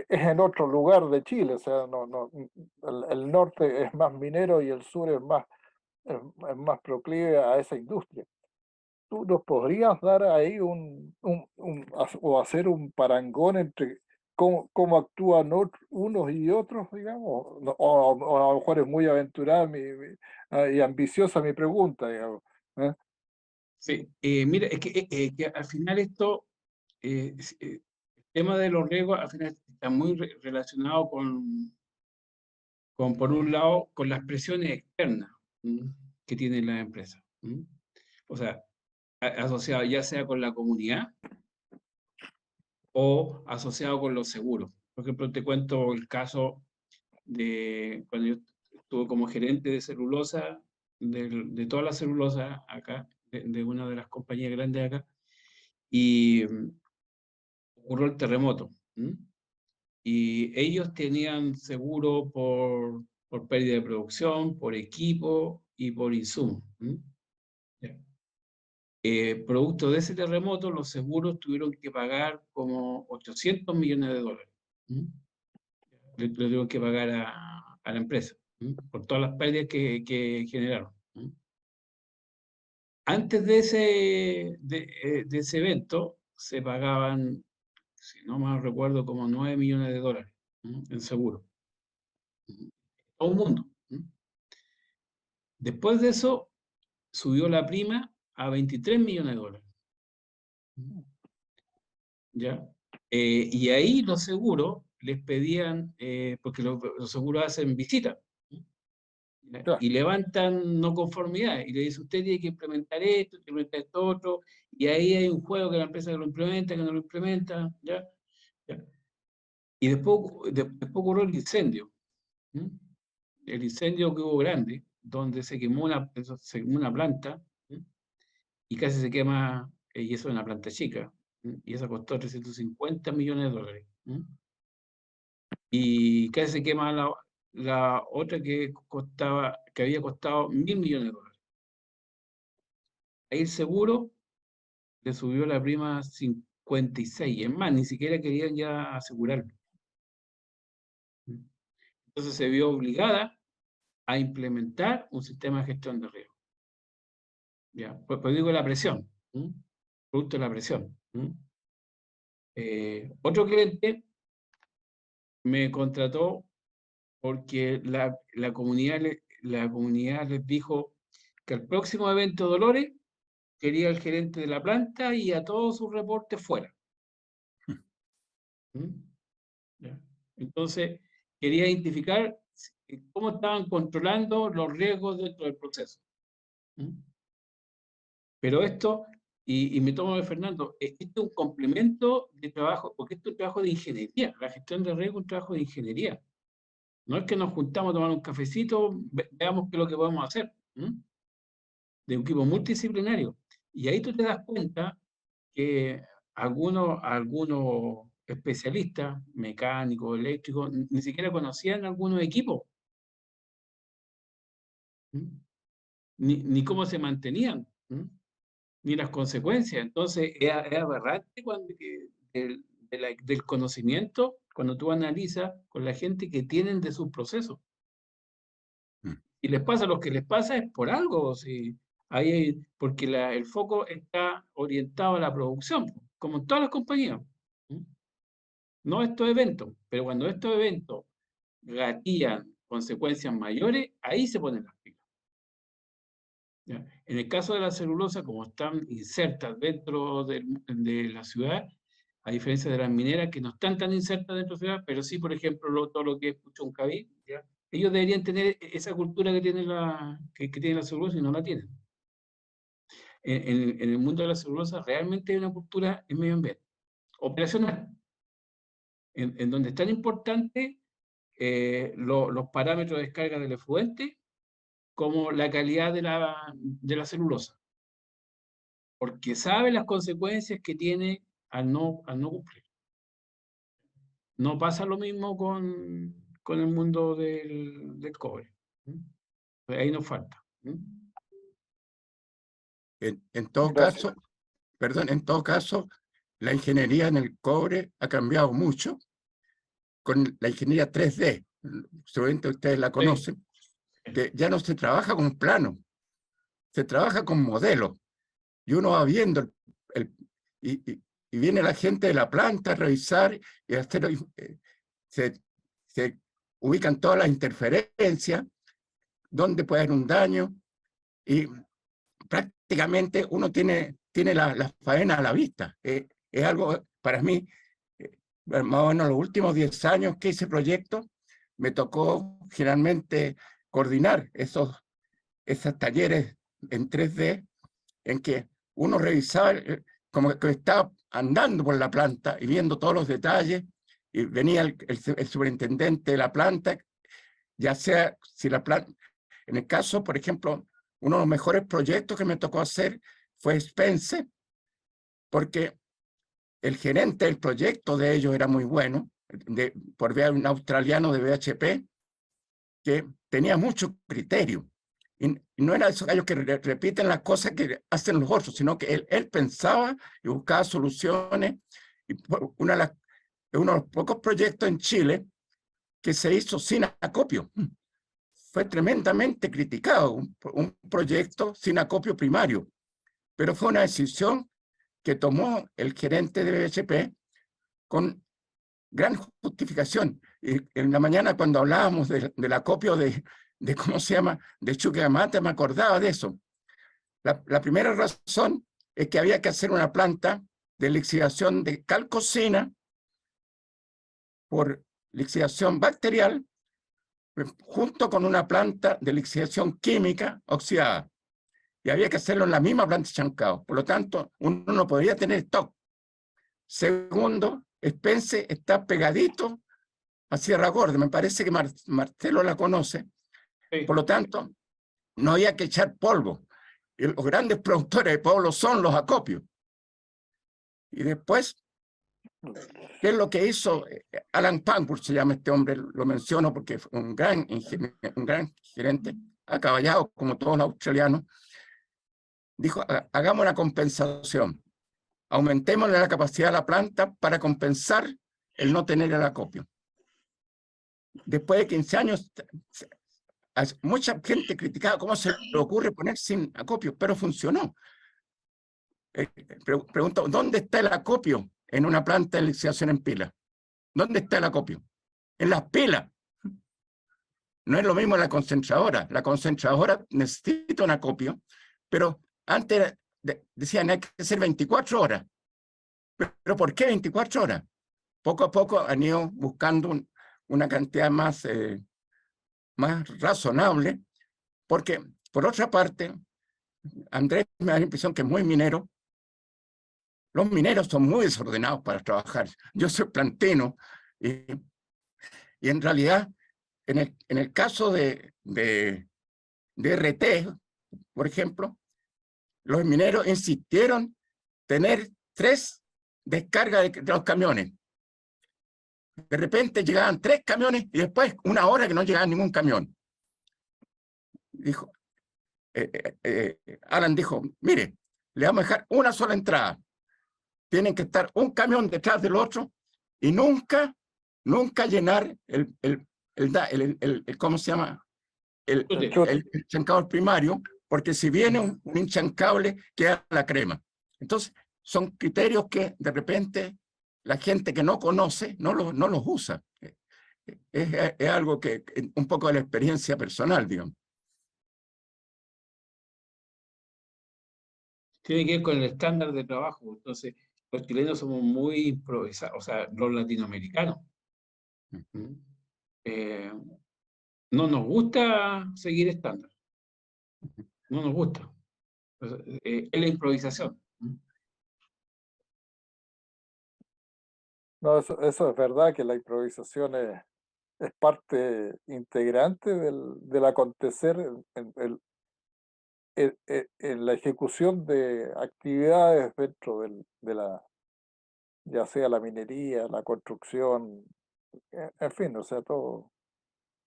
en otro lugar de Chile, o sea, el norte es más minero y el sur es más proclive a esa industria. ¿Tú nos podrías dar ahí o hacer un parangón entre cómo actúan unos y otros, digamos? O a lo mejor es muy aventurada y ambiciosa mi pregunta, digamos. ¿Eh? Sí, mira, es que al final esto, el tema de los riesgos, al final está muy relacionado por un lado, con las presiones externas que tienen las empresas. O sea, asociado ya sea con la comunidad o asociado con los seguros. Por ejemplo, te cuento el caso de cuando yo estuve como gerente de celulosa, de toda la celulosa acá, de una de las compañías grandes acá, y ocurrió el terremoto. Y ellos tenían seguro por pérdida de producción, por equipo y por insumo. Ya. Producto de ese terremoto, los seguros tuvieron que pagar como 800 millones de dólares. Le tuvieron que pagar a la empresa por todas las pérdidas que generaron. Antes de ese evento, se pagaban, si no mal recuerdo, como 9 millones de dólares en seguro. Todo el mundo. Después de eso, subió la prima a 23 millones de dólares. ¿Ya? Y ahí los seguros les pedían, porque los seguros hacen visitas, ¿ya? Ya, Y levantan no conformidades, y le dice, usted tiene que implementar esto, implementar esto otro, y ahí hay un juego que la empresa que lo implementa, que no lo implementa, ¿ya? ¿Ya? Y después ocurrió el incendio. El incendio que hubo grande, donde se quemó una planta, y casi se quema, y eso es una planta chica, y esa costó 350 millones de dólares. Y casi se quema la otra que había costado 1.000 millones de dólares. Ahí el seguro le subió la prima 56, es más, ni siquiera querían ya asegurarlo. Entonces se vio obligada a implementar un sistema de gestión de riesgo. ¿Ya? Pues digo la presión, producto de la presión. Otro cliente me contrató porque la comunidad les dijo que el próximo evento Dolores quería el gerente de la planta y a todos sus reportes fuera. ¿Ya? Entonces, quería identificar cómo estaban controlando los riesgos dentro del proceso. Pero esto, y me tomo de Fernando, esto es un complemento de trabajo, porque esto es un trabajo de ingeniería. La gestión de riesgo es un trabajo de ingeniería. No es que nos juntamos a tomar un cafecito, veamos qué es lo que podemos hacer. De un equipo multidisciplinario. Y ahí tú te das cuenta que algunos especialistas, mecánicos, eléctricos, ni siquiera conocían algunos equipos, ni cómo se mantenían, ni las consecuencias. Entonces, es aberrante del conocimiento cuando tú analizas con la gente que tienen de sus procesos. Y les pasa lo que les pasa es por algo, si porque el foco está orientado a la producción, como en todas las compañías. no estos eventos, pero cuando estos eventos gatillan consecuencias mayores, ahí se ponen las pilas. ¿Ya? En el caso de la celulosa, como están insertas dentro de la ciudad, a diferencia de las mineras que no están tan insertas dentro de la ciudad, pero sí, por ejemplo, todo lo que es Puchoncaví, ¿ya? Ellos deberían tener esa cultura que tiene que tiene la celulosa y no la tienen. En el mundo de la celulosa realmente hay una cultura en medio ambiente, operacional, en donde es tan importante los parámetros de descarga del efluente como la calidad de la celulosa, porque sabe las consecuencias que tiene al no cumplir. No pasa lo mismo con el mundo del cobre. Ahí nos falta. En todo Gracias. caso, perdón, en todo caso, la ingeniería en el cobre ha cambiado mucho con la ingeniería 3D. Seguramente ustedes la conocen, que ya no se trabaja con planos, se trabaja con modelos. Y uno va viendo y viene la gente de la planta a revisar y a hacer, se ubican todas las interferencias, dónde puede haber un daño, y prácticamente uno tiene la faena a la vista. Es algo, para mí, más o menos los últimos 10 años que hice proyectos, me tocó generalmente coordinar esos talleres en 3D en que uno revisaba como que estaba andando por la planta y viendo todos los detalles, y venía el superintendente de la planta, ya sea si la planta, en el caso, por ejemplo, uno de los mejores proyectos que me tocó hacer fue Spence, porque el gerente del proyecto de ellos era muy bueno, por ver un australiano de BHP, que tenía mucho criterio. Y no era esos gallos que repiten las cosas que hacen los otros, sino que él pensaba y buscaba soluciones. Y uno de los pocos proyectos en Chile que se hizo sin acopio. Fue tremendamente criticado, un proyecto sin acopio primario, pero fue una decisión que tomó el gerente de BHP con gran justificación. Y en la mañana, cuando hablábamos del acopio de ¿cómo se llama?, de Chuquicamata, me acordaba de eso. La primera razón es que había que hacer una planta de lixiviación de calcocina por lixiviación bacterial, junto con una planta de lixiviación química oxidada. Y había que hacerlo en la misma planta de Chancao. Por lo tanto, uno no podía tener stock. Segundo, Spence está pegadito a Sierra Gorda. Me parece que Marcelo la conoce. Sí. Por lo tanto, no había que echar polvo. Y los grandes productores de polvo son los acopios. Y después, ¿qué es lo que hizo Alan Pankburg? Se llama este hombre, lo menciono porque fue un gran gerente, acaballado como todos los australianos. Dijo, hagamos una compensación. Aumentémosle la capacidad de la planta para compensar el no tener el acopio. Después de 15 años, mucha gente criticaba cómo se le ocurre poner sin acopio, pero funcionó. Pregunto, ¿dónde está el acopio en una planta de lixiviación en pila? ¿Dónde está el acopio? En las pilas. No es lo mismo la concentradora. La concentradora necesita un acopio, pero antes decían hay que ser 24 horas. ¿Pero por qué 24 horas? Poco a poco han ido buscando una cantidad más razonable, porque, por otra parte, Andrés me da la impresión que es muy minero. Los mineros son muy desordenados para trabajar. Yo soy plantino y en realidad, en el caso de RT, por ejemplo, los mineros insistieron tener 3 descargas de los camiones. De repente llegaban 3 camiones y después 1 hora que no llegaba ningún camión. Dijo, Alan dijo, mire, le vamos a dejar una sola entrada. Tienen que estar un camión detrás del otro y nunca llenar ¿cómo se llama? El chancador primario, porque si viene un hinchancable, queda la crema. Entonces, son criterios que de repente la gente que no conoce no los usa. Es algo que, un poco de la experiencia personal, digamos. Tiene que ver con el estándar de trabajo. Entonces, los chilenos somos muy improvisados, o sea, los latinoamericanos. ¿Mm? No nos gusta seguir estándar, no nos gusta. Es la improvisación. ¿Mm? No, eso es verdad, que la improvisación es parte integrante del acontecer en la ejecución de actividades dentro de ya sea la minería, la construcción, en fin, o sea, todo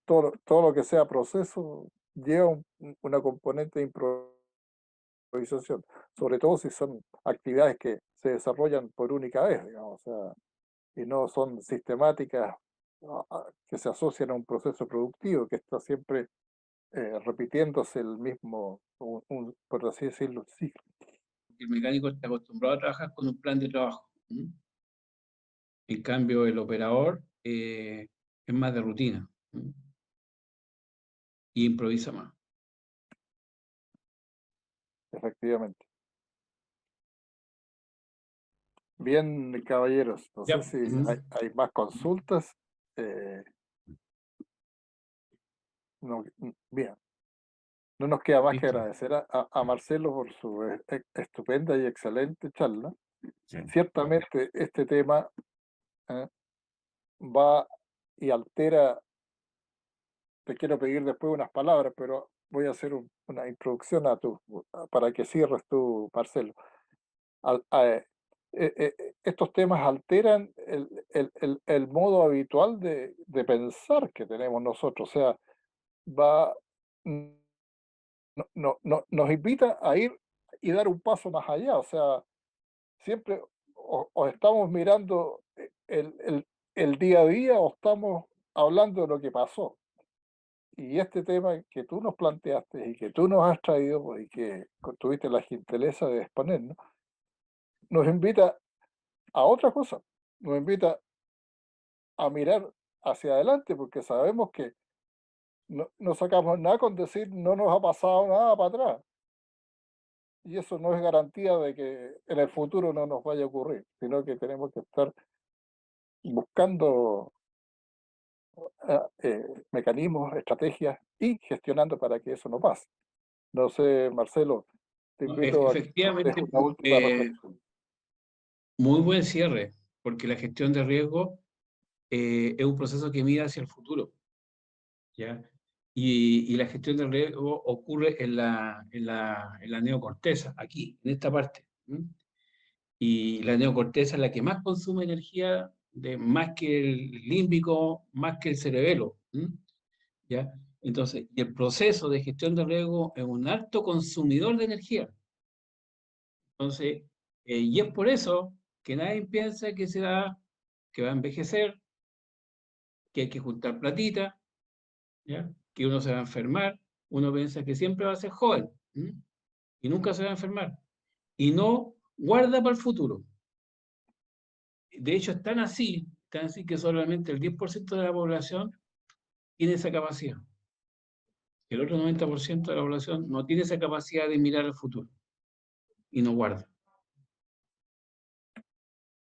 lo que sea proceso lleva una componente de improvisación, sobre todo si son actividades que se desarrollan por única vez, digamos, o sea, y no son sistemáticas, que se asocian a un proceso productivo que está siempre repitiéndose el mismo, por así decirlo, ciclo. El mecánico está acostumbrado a trabajar con un plan de trabajo. ¿Mm? En cambio, el operador es más de rutina. ¿Mm? Y improvisa más. Efectivamente. Bien, caballeros, no Ya. sé si hay más consultas. Bien, no nos queda más que Listo. agradecer a Marcelo por su estupenda y excelente charla. Sí. Ciertamente este tema va y altera. Te quiero pedir después unas palabras, pero voy a hacer una introducción para que cierres tú, Marcelo. Estos temas alteran el modo habitual de pensar que tenemos nosotros. O sea, va, nos invita a ir y dar un paso más allá. O sea, siempre o estamos mirando el día a día o estamos hablando de lo que pasó. Y este tema que tú nos planteaste y que tú nos has traído, pues, y que tuviste la gentileza de exponernos, nos invita a otra cosa, nos invita a mirar hacia adelante, porque sabemos que no sacamos nada con decir no nos ha pasado nada para atrás. Y eso no es garantía de que en el futuro no nos vaya a ocurrir, sino que tenemos que estar buscando mecanismos, estrategias y gestionando para que eso no pase. No sé, Marcelo, te invito a que des Efectivamente, una última reflexión. muy buen cierre, porque la gestión de riesgo es un proceso que mira hacia el futuro. ¿Ya? Y la gestión de riesgo ocurre en la neocorteza, aquí, en esta parte. ¿Mm? Y la neocorteza es la que más consume energía, más que el límbico, más que el cerebelo. ¿Mm? ¿Ya? Entonces, y el proceso de gestión de riesgo es un alto consumidor de energía. Entonces, y es por eso que nadie piensa que va a envejecer, que hay que juntar platita, ¿ya? Que uno se va a enfermar. Uno piensa que siempre va a ser joven, ¿m? Y nunca se va a enfermar. Y no guarda para el futuro. De hecho, es tan así que solamente el 10% de la población tiene esa capacidad. El otro 90% de la población no tiene esa capacidad de mirar al futuro y no guarda.